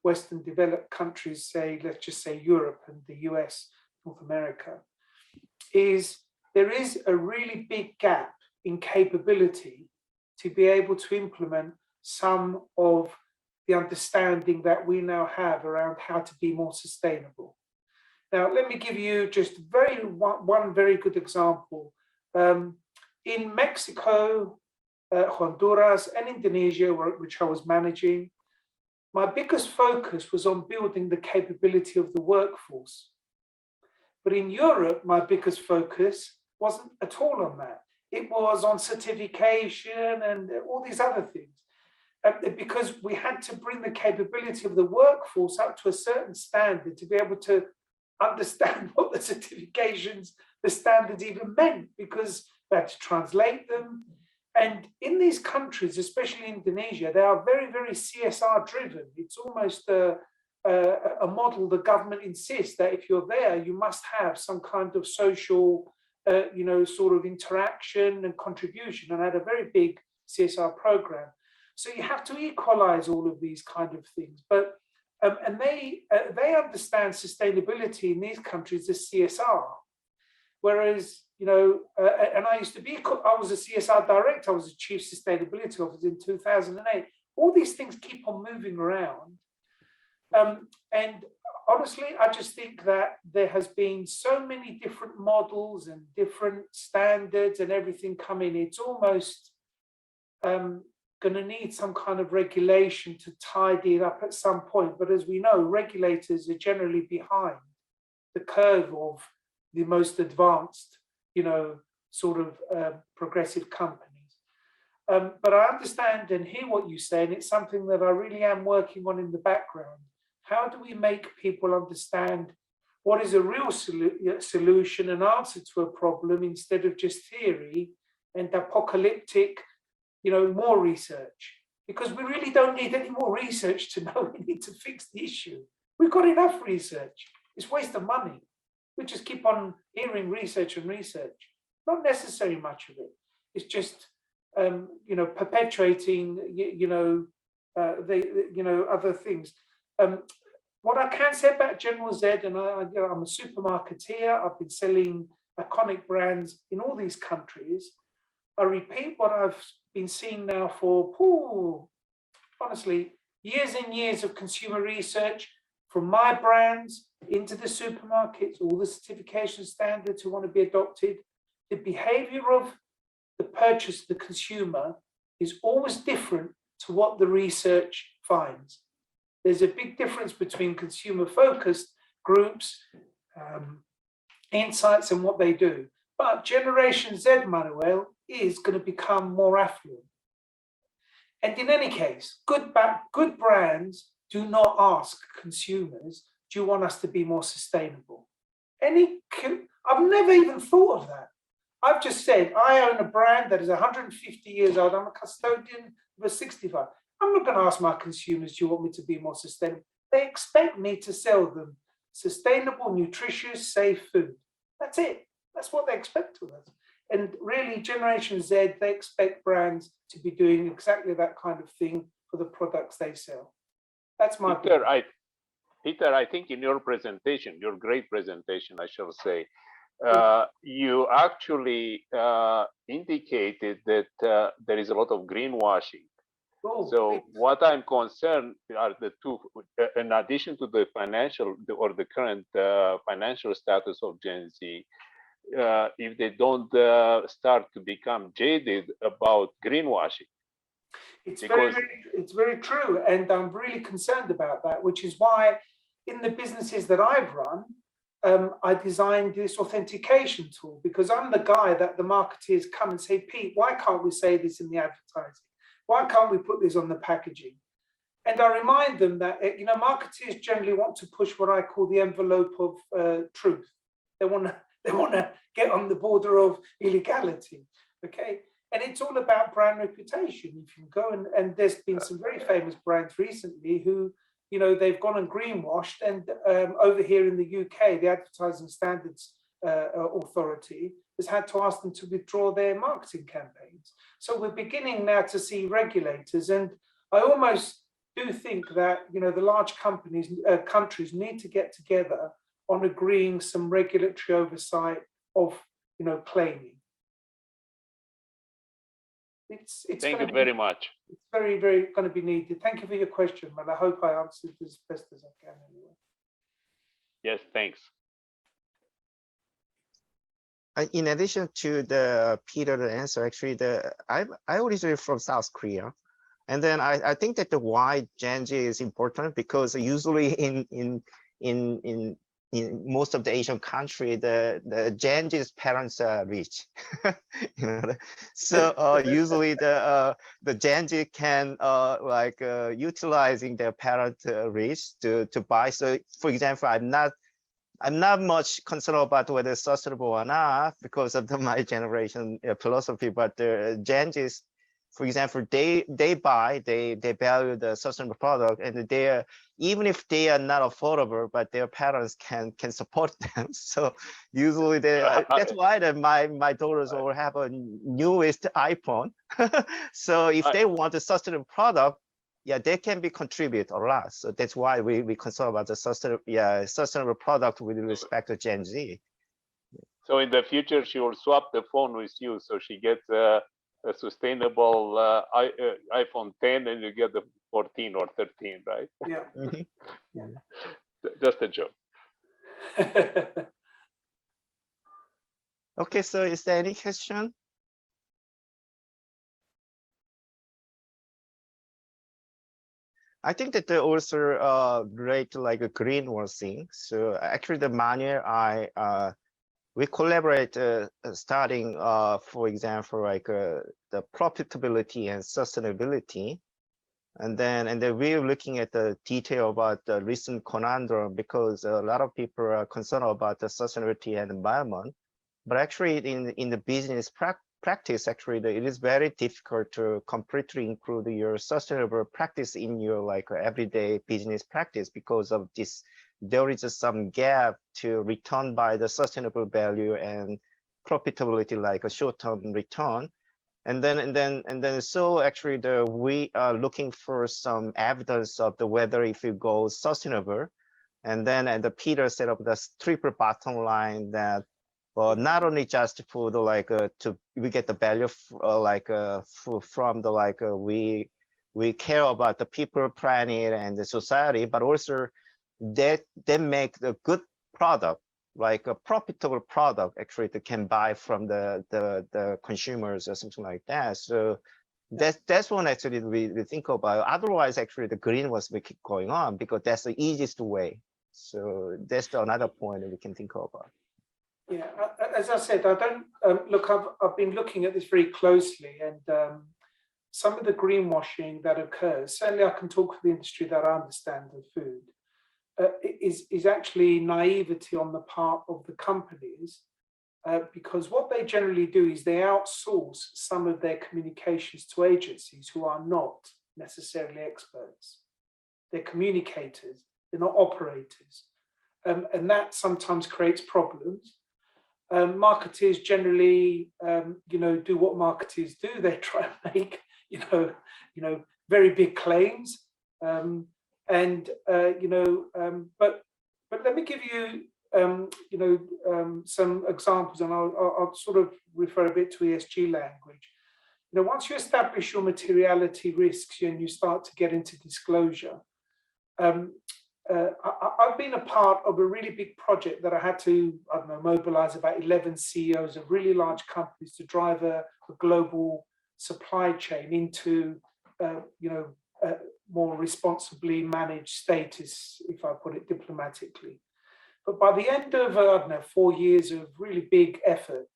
Western developed countries, let's just say Europe and the US, North America, is there is a really big gap in capability to be able to implement some of the understanding that we now have around how to be more sustainable. Now, let me give you just one very good example. In Mexico, Honduras, and Indonesia, which I was managing, my biggest focus was on building the capability of the workforce. But in Europe, my biggest focus wasn't at all on that. It was on certification and all these other things. Because we had to bring the capability of the workforce up to a certain standard to be able to understand what the certifications, the standards even meant, because we had to translate them. And in these countries, especially Indonesia, they are very, very CSR driven. It's almost a model the government insists that if you're there, you must have some kind of social, sort of interaction and contribution, and had a very big CSR program. So you have to equalize all of these kind of things. But and they understand sustainability in these countries as CSR, whereas and I was a CSR director, I was a chief sustainability officer in 2008. All these things keep on moving around, and honestly, I just think that there has been so many different models and different standards and everything coming. It's almost going to need some kind of regulation to tidy it up at some point. But as we know, regulators are generally behind the curve of the most advanced, sort of progressive companies. But I understand and hear what you say, and it's something that I really am working on in the background. How do we make people understand what is a real solution and answer to a problem instead of just theory and apocalyptic, more research? Because we really don't need any more research to know we need to fix the issue. We've got enough research. It's a waste of money. We just keep on hearing research and research. Not necessarily much of it. It's just, perpetuating, other things. What I can say about General Z, and I'm a supermarketeer, I've been selling iconic brands in all these countries. I repeat what I've been seeing now for, honestly, years and years of consumer research, from my brands into the supermarkets, all the certification standards who want to be adopted. The behavior of the purchase, the consumer, is always different to what the research finds. There's a big difference between consumer-focused groups, insights, and what they do. But Generation Z, Manuel, is going to become more affluent. And in any case, good brands do not ask consumers, do you want us to be more sustainable? I've never even thought of that. I've just said, I own a brand that is 150 years old. I'm a custodian of a 65. I'm not going to ask my consumers, do you want me to be more sustainable? They expect me to sell them sustainable, nutritious, safe food. That's it. That's what they expect of us. And really, Generation Z, they expect brands to be doing exactly that kind of thing for the products they sell. That's my opinion.
Peter, I think in your presentation, your great presentation, I shall say, you actually indicated that there is a lot of greenwashing. So what I'm concerned are the two, in addition to the financial or the current financial status of Gen Z, if they don't start to become jaded about greenwashing.
It's very true, and I'm really concerned about that, which is why in the businesses that I've run, I designed this authentication tool, because I'm the guy that the marketeers come and say, Pete, why can't we say this in the advertising? Why can't we put this on the packaging? And I remind them that, marketeers generally want to push what I call the envelope of truth. They want to get on the border of illegality, okay? And it's all about brand reputation. If you go and there's been some very famous brands recently who, they've gone and greenwashed, and over here in the UK, the Advertising Standards Authority has had to ask them to withdraw their marketing campaigns. So we're beginning now to see regulators, and I almost do think that, the large countries need to get together on agreeing some regulatory oversight of, claiming.
Thank you very much.
It's very, very going to be needed. Thank you for your question, man. I hope I answered as best as I can anyway.
Yes, thanks.
In addition to the Peter answer, actually, I originally from South Korea, and then I think that the why Gen Z is important because usually in most of the Asian country, the Gen Z's parents are rich, you know. So usually the Gen Z can utilizing their parent rich to buy. So for example, I'm not much concerned about whether it's sustainable or not because of my generation philosophy, but the Gen Z's, for example, they value the sustainable product, and even if they are not affordable, but their parents can support them. So usually that's why my daughters all have a newest iPhone. So if they want a sustainable product, yeah, they can be contribute a lot. So that's why we concern about the sustainable product with respect to Gen Z.
So in the future, she will swap the phone with you, so she gets a sustainable iPhone 10, and you get the 14 or 13, right?
Yeah.
Mm-hmm.
Yeah.
Just a joke.
Okay, so is there any question? I think that they also relate to like a greenwashing. So actually the manner we collaborate starting for example like the profitability and sustainability, and then we're looking at the detail about the recent conundrum because a lot of people are concerned about the sustainability and environment, but actually in the business practice, actually it is very difficult to completely include your sustainable practice in your like everyday business practice because of this. There is some gap to return by the sustainable value and profitability, like a short-term return. And then so actually we are looking for some evidence of the whether if you go sustainable, and the Peter set up the triple bottom line that not only just for the like we get the value from the like we care about the people, planet, and the society, but also they make the good product, like a profitable product actually that can buy from the consumers or something like that. So that's one actually we think about. Otherwise, actually the greenwash will keep going on because that's the easiest way. So that's another point that we can think about.
Yeah, as I said, I don't look. I've been looking at this very closely, and some of the greenwashing that occurs. Certainly, I can talk for the industry that I understand of food. Is actually naivety on the part of the companies, because what they generally do is they outsource some of their communications to agencies who are not necessarily experts. They're communicators, they're not operators, and that sometimes creates problems. Marketers generally, do what marketers do. They try and make, very big claims. But let me give you, some examples, and I'll sort of refer a bit to ESG language. Once you establish your materiality risks and you start to get into disclosure, I've been a part of a really big project that I had to, mobilize about 11 CEOs of really large companies to drive a global supply chain into, more responsibly managed status, if I put it diplomatically. But by the end of, 4 years of really big effort,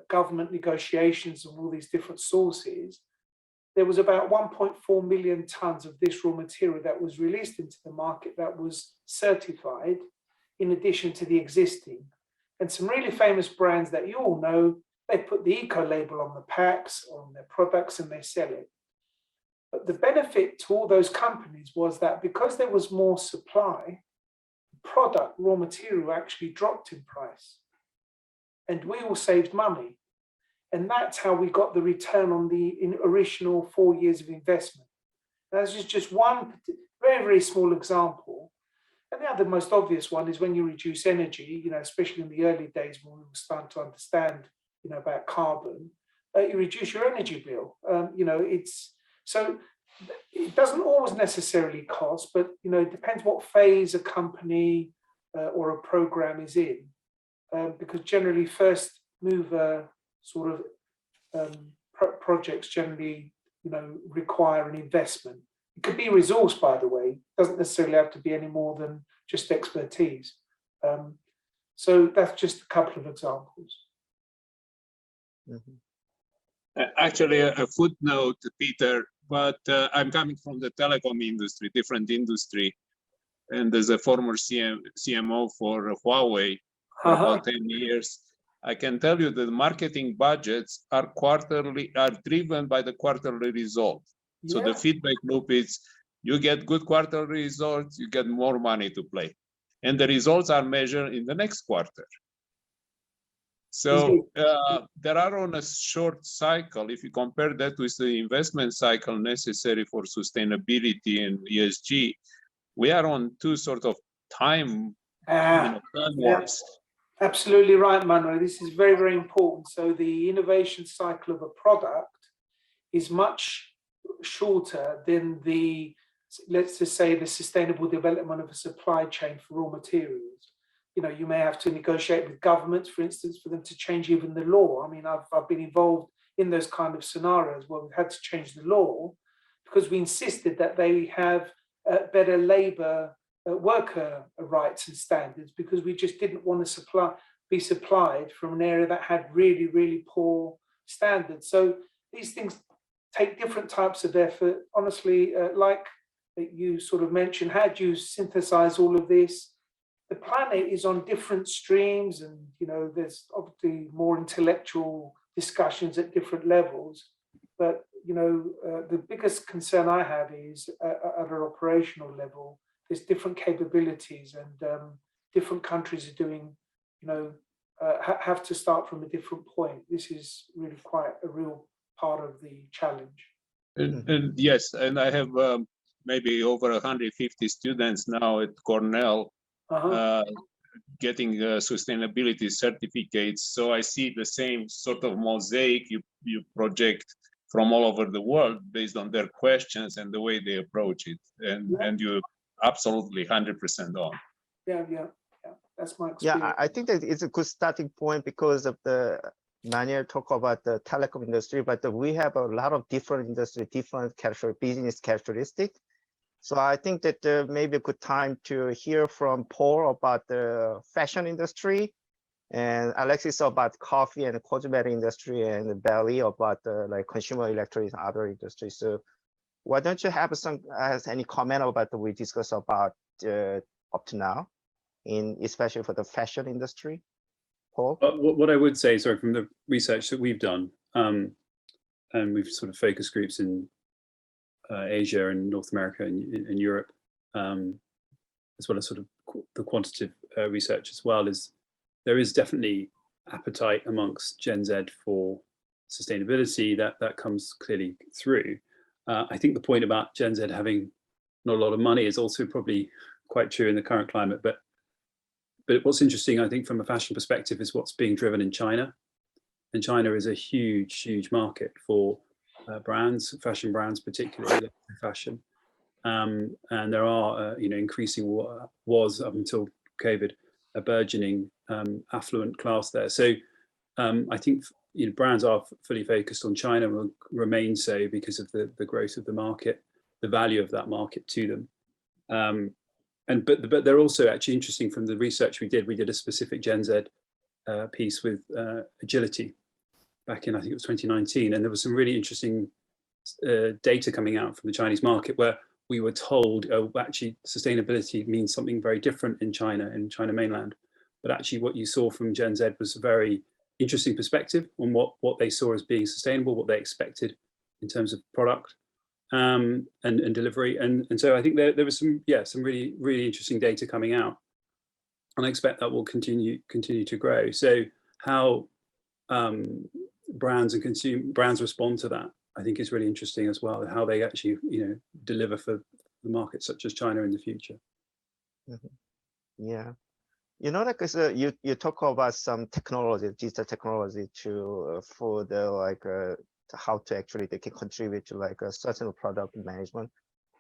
government negotiations and all these different sources, there was about 1.4 million tons of this raw material that was released into the market that was certified in addition to the existing. And some really famous brands that you all know, they put the eco label on the packs, on their products, and they sell it. But the benefit to all those companies was that because there was more supply, product, raw material actually dropped in price. And we all saved money. And that's how we got the return on the original 4 years of investment. That's just one very, very small example. And the other most obvious one is when you reduce energy, especially in the early days when we were starting to understand, about carbon, you reduce your energy bill. So it doesn't always necessarily cost, but, it depends what phase a company or a program is in. Because generally first, mover sort of projects generally, require an investment. It could be resource, by the way. It doesn't necessarily have to be any more than just expertise. So that's just a couple of examples.
Actually, a footnote, Peter, but I'm coming from the telecom industry, different industry, and as a former CMO for Huawei for about 10 years. I can tell you that the marketing budgets are driven by the quarterly result. Yeah. So the feedback loop is you get good quarterly results, you get more money to play. And the results are measured in the next quarter. So there are on a short cycle, if you compare that with the investment cycle necessary for sustainability and ESG, we are on two sort of time warps.
Absolutely right, Manuel. This is very, very important. So the innovation cycle of a product is much shorter than the, let's just say, the sustainable development of a supply chain for raw materials. You may have to negotiate with governments, for instance, for them to change even the law. I mean, I've been involved in those kind of scenarios where we've had to change the law because we insisted that they have better labor worker rights and standards, because we just didn't want to be supplied from an area that had really, really poor standards. So these things take different types of effort. Honestly, like you sort of mentioned, how do you synthesize all of this? The planet is on different streams, and there's obviously more intellectual discussions at different levels. But the biggest concern I have is at an operational level. There's different capabilities, and different countries are doing, have to start from a different point. This is really quite a real part of the challenge.
And yes, and I have maybe over 150 students now at Cornell getting sustainability certificates. So I see the same sort of mosaic you project from all over the world based on their questions and the way they approach it. And you absolutely 100% on.
Yeah, that's my experience.
Yeah, I think that it's a good starting point because of the Manuel talk about the telecom industry, but we have a lot of different industry, different business characteristics. So I think that maybe a good time to hear from Paul about the fashion industry, and Alexis about coffee and cosmetic industry, and Belly about like consumer electronics and other industries. So why don't you have any comment about what we discussed about up to now, especially for the fashion industry, Paul?
What I would say, sorry, from the research that we've done, and we've sort of focus groups in Asia and North America and Europe, as well as sort of the quantitative research as well, is there is definitely appetite amongst Gen Z for sustainability that comes clearly through. I think the point about Gen Z having not a lot of money is also probably quite true in the current climate. But what's interesting, I think, from a fashion perspective, is what's being driven in China. And China is a huge, huge market for brands, fashion brands, particularly fashion. And there are, increasing, was up until COVID, a burgeoning affluent class there. So I think brands are fully focused on China, will remain so because of the growth of the market, the value of that market to them. But they're also actually interesting from the research we did. We did a specific Gen Z piece with agility back in, I think it was 2019. And there was some really interesting data coming out from the Chinese market where we were told, oh, actually sustainability means something very different in China mainland. But actually what you saw from Gen Z was a very interesting perspective on what they saw as being sustainable, what they expected in terms of product and delivery. And so I think there was some really, really interesting data coming out. And I expect that will continue to grow. So how brands respond to that, I think is really interesting as well, how they actually, deliver for the markets such as China in the future.
Mm-hmm. Yeah. You talk about some technology, digital technology for the how to actually they can contribute to like a certain product management.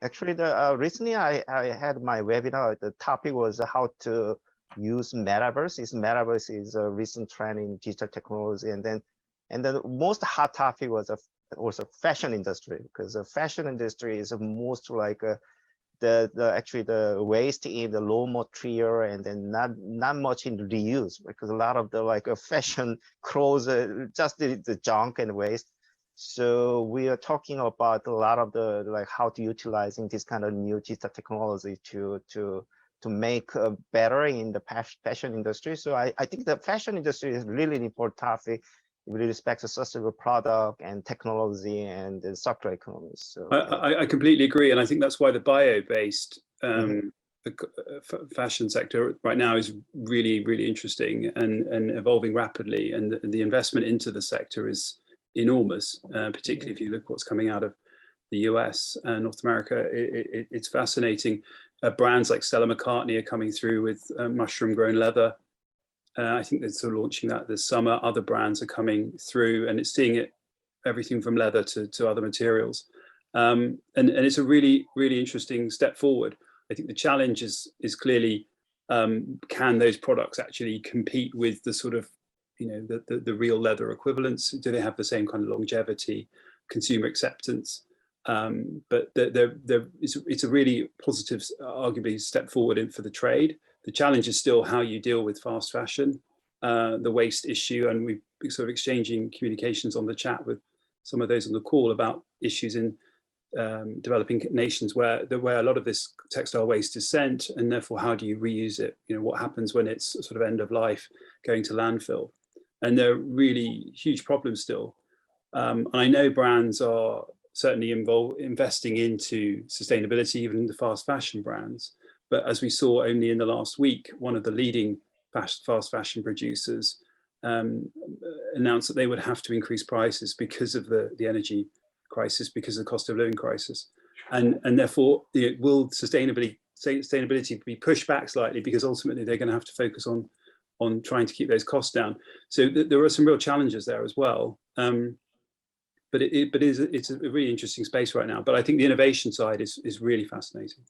Actually, recently I had my webinar. The topic was how to use metaverse. Metaverse is a recent trend in digital technology, and then the most hot topic was also fashion industry, because the fashion industry is most like actually the waste in the low material, and then not much in reuse, because a lot of the like fashion clothes just the junk and waste. So we are talking about a lot of the like how to utilizing this kind of new digital technology to make better in the fashion industry. So I think the fashion industry is really an important topic with respect to sustainable product and technology and the circular economy. So
I completely agree, and I think that's why the bio-based fashion sector right now is really, really interesting and evolving rapidly, and the investment into the sector is enormous, particularly if you look what's coming out of the US and North America. It's fascinating. Brands like Stella McCartney are coming through with mushroom-grown leather. I think they're sort of launching that this summer. Other brands are coming through, and it's seeing it everything from leather to other materials. And it's a really, really interesting step forward. I think the challenge is clearly, can those products actually compete with the sort of, the real leather equivalents? Do they have the same kind of longevity, consumer acceptance? But it's a really positive, arguably, step forward for the trade. The challenge is still how you deal with fast fashion, the waste issue, and we've sort of exchanging communications on the chat with some of those on the call about issues in developing nations where a lot of this textile waste is sent, and therefore how do you reuse it? What happens when it's sort of end of life, going to landfill? And they're really huge problems still. And I know brands are certainly investing into sustainability, even in the fast fashion brands. But as we saw only in the last week, one of the leading fast fashion producers announced that they would have to increase prices because of the energy crisis, because of the cost of living crisis. And therefore, will sustainability be pushed back slightly, because ultimately they're going to have to focus on trying to keep those costs down. So there are some real challenges there as well. But it's a really interesting space right now. But I think the innovation side is really fascinating.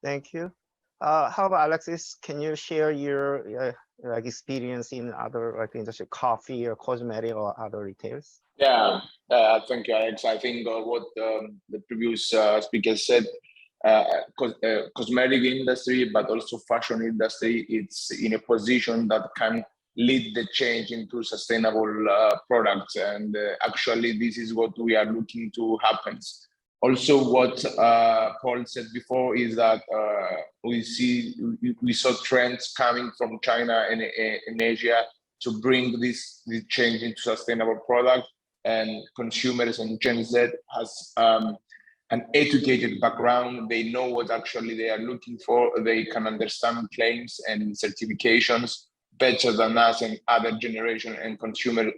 Thank you. How about Alexis? Can you share your like experience in other like industry, coffee or cosmetic or other retailers?
Yeah, thank you, Alex. I think what the previous speaker said, cosmetic industry, but also fashion industry, it's in a position that can lead the change into sustainable products. And actually, this is what we are looking to happen. Also, what Paul said before is that we saw trends coming from China and in Asia to bring this change into sustainable products, and consumers and Gen Z has an educated background. They know what actually they are looking for. They can understand claims and certifications better than us and other generation and consumer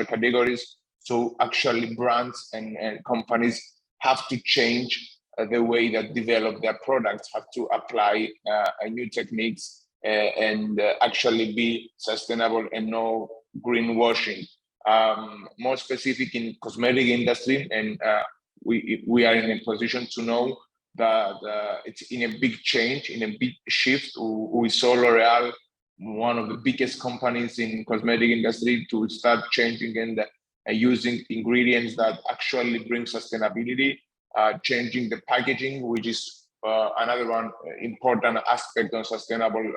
categories. So actually brands and companies have to change the way that develop their products, have to apply new techniques and actually be sustainable and no greenwashing. More specific in cosmetic industry, and we are in a position to know that it's in a big change, in a big shift. We saw L'Oreal, one of the biggest companies in cosmetic industry, to start changing and using ingredients that actually bring sustainability, changing the packaging, which is another one important aspect on sustainable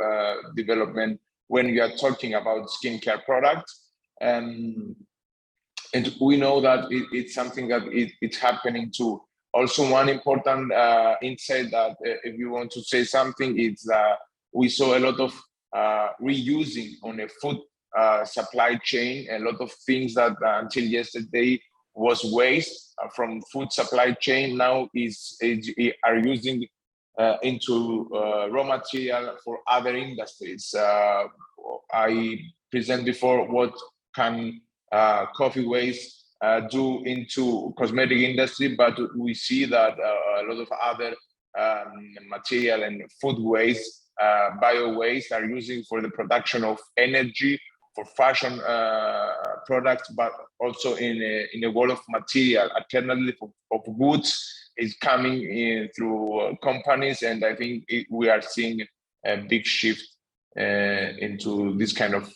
development when you are talking about skincare products. And we know that it's something that it's happening too. Also, one important insight that if you want to say something, it's we saw a lot of reusing on a food supply chain. A lot of things that until yesterday was waste from food supply chain now are using into raw material for other industries. I present before what can coffee waste do into cosmetic industry, but we see that a lot of other material and food waste, bio waste, are using for the production of energy, for fashion products, but also in a world of material. Alternative of goods is coming in through companies, and I think we are seeing a big shift into this kind of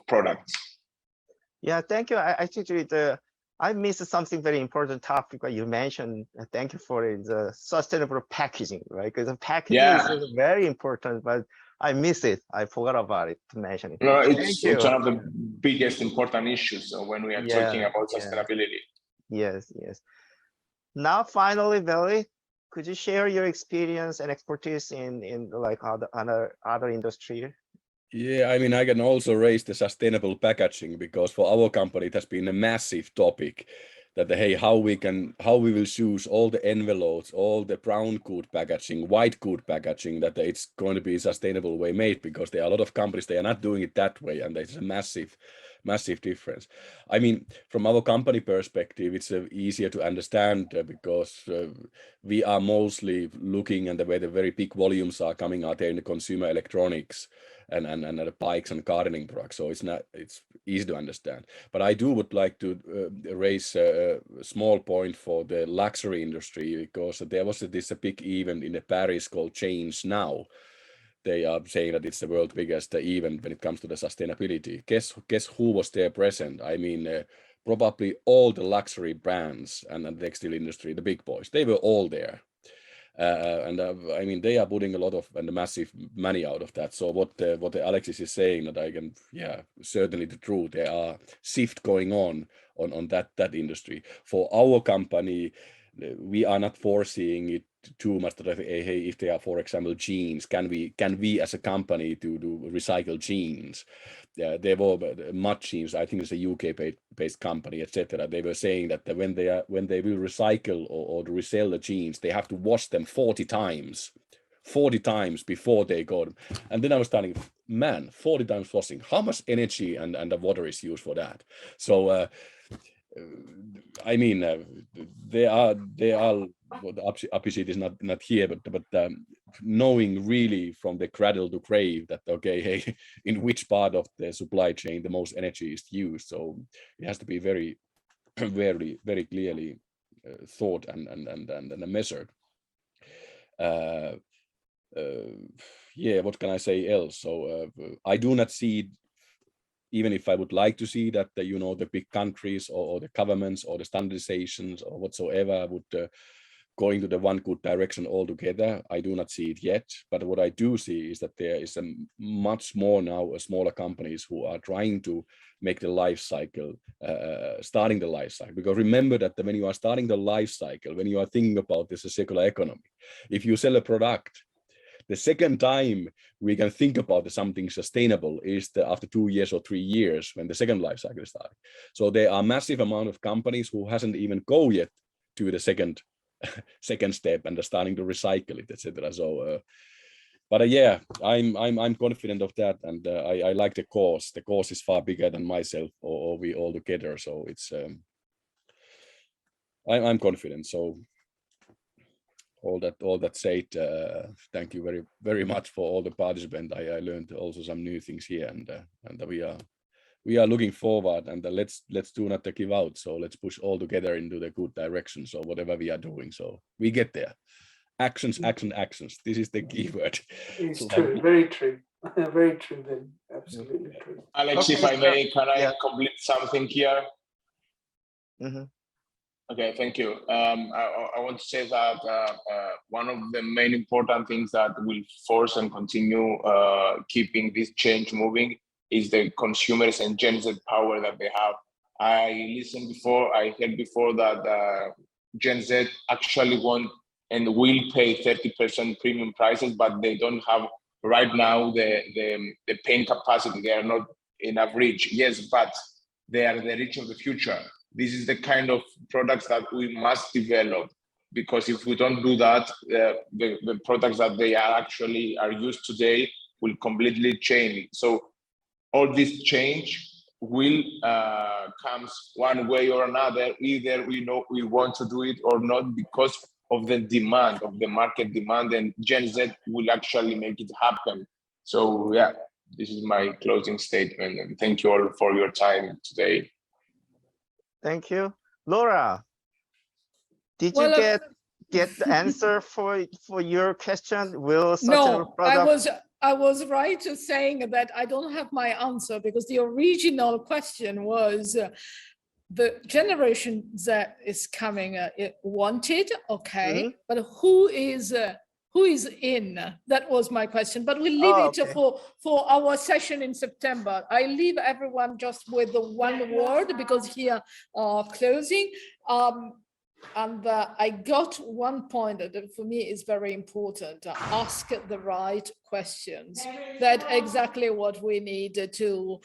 products.
Yeah, thank you. I think I missed something very important topic that you mentioned. Thank you for it, the sustainable packaging, right? Because the packaging is very important, but I missed it. I forgot about it to mention it.
No, it's one of the biggest important issues when we are talking about sustainability.
Yes, yes. Now, finally, Billy, could you share your experience and expertise in like other industry?
Yeah, I mean, I can also raise the sustainable packaging, because for our company it has been a massive topic that hey, how we will choose all the envelopes, all the brown good packaging, white good packaging, that it's going to be a sustainable way made, because there are a lot of companies, they are not doing it that way, and there's a massive difference. I mean, from our company perspective, it's easier to understand because we are mostly looking at the way the very big volumes are coming out there in the consumer electronics and the bikes and gardening products. So it's easy to understand. But I would like to raise a small point for the luxury industry, because there was this big event in Paris called Change Now. They are saying that it's the world's biggest event when it comes to the sustainability. Guess who was there present? I mean, probably all the luxury brands and the textile industry, the big boys, they were all there. I mean, they are putting a lot of and massive money out of that. So what Alexis is saying, that I can, certainly the truth. There are shift going on that industry. For our company, we are not foreseeing it too much that hey, if they are, for example, jeans, can we as a company to do recycle jeans? There were Mud Jeans, I think it's a UK-based company, etc. They were saying that when they will recycle or resell the jeans, they have to wash them 40 times before they go. And then I was starting, man, 40 times washing, how much energy and the water is used for that? So I mean, there are well, the opposite is not here, but knowing really from the cradle to grave that okay, hey, in which part of the supply chain the most energy is used. So it has to be very very clearly thought and measured. What can I say else? So I do not see, even if I would like to see that the big countries or the governments or the standardizations or whatsoever would go into the one good direction altogether, I do not see it yet. But what I do see is that there is a much more now smaller companies who are trying to make the life cycle, starting the life cycle. Because remember that when you are starting the life cycle, when you are thinking about this circular economy, if you sell a product, the second time we can think about something sustainable is after 2 years or 3 years when the second life cycle is starting. So there are massive amount of companies who hasn't even go yet to the second step and are starting to recycle it, etc. So, I'm confident of that, and I like the cause. The cause is far bigger than myself or we all together. So it's I'm confident. So. All that said, thank you very very much for all the participants. I learned also some new things here, and we are looking forward. And let's do not give out. So let's push all together into the good direction. So whatever we are doing, so we get there. Actions. This is the key word.
It's true, very true, very true. Then absolutely true.
Alex,
Okay,
if I may, can I complete something here?
Mm-hmm.
Okay, thank you. I want to say that one of the main important things that will force and continue keeping this change moving is the consumers and Gen Z power that they have. I heard before that Gen Z actually want and will pay 30% premium prices, but they don't have right now the paying capacity. They are not enough rich. Yes, but they are the rich of the future. This is the kind of products that we must develop, because if we don't do that, the products that they are used today will completely change. So all this change will comes one way or another. Either we want to do it or not, because of the demand, of the market demand, and Gen Z will actually make it happen. So yeah, this is my closing statement, and thank you all for your time today.
Thank you. Laura, did you
Well,
get get the answer for your question? Will sustainable
No, I was right to saying that I don't have my answer, because the original question was the generation that is coming wanted, okay, but who is in? That was my question, but we'll leave it for our session in September. I leave everyone just with the one word, because here closing. And I got one point that for me is very important: ask the right questions. That's exactly what we need to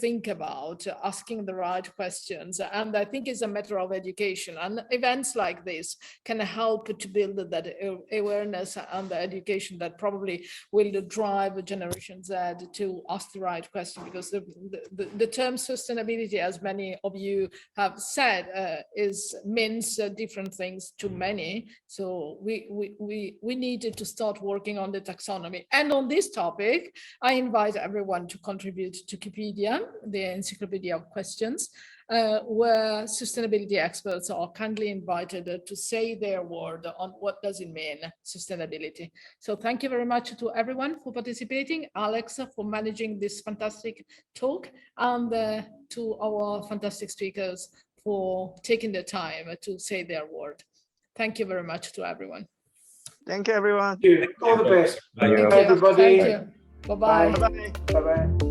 think about, asking the right questions. And I think it's a matter of education, and events like this can help to build that awareness and the education that probably will drive Generation Z to ask the right question, because the term sustainability, as many of you have said, means different things to many. So we needed to start working on the taxonomy. And on this topic, I invite everyone to contribute to Wikipedia, the encyclopedia of questions, where sustainability experts are kindly invited to say their word on what does it mean, sustainability. So thank you very much to everyone for participating, Alex for managing this fantastic talk, and to our fantastic speakers for taking the time to say their word. Thank you very much to everyone.
Thank you, everyone.
All the best.
Thank you,
everybody.
Thank you. Bye-bye.
Bye-bye.
Bye-bye.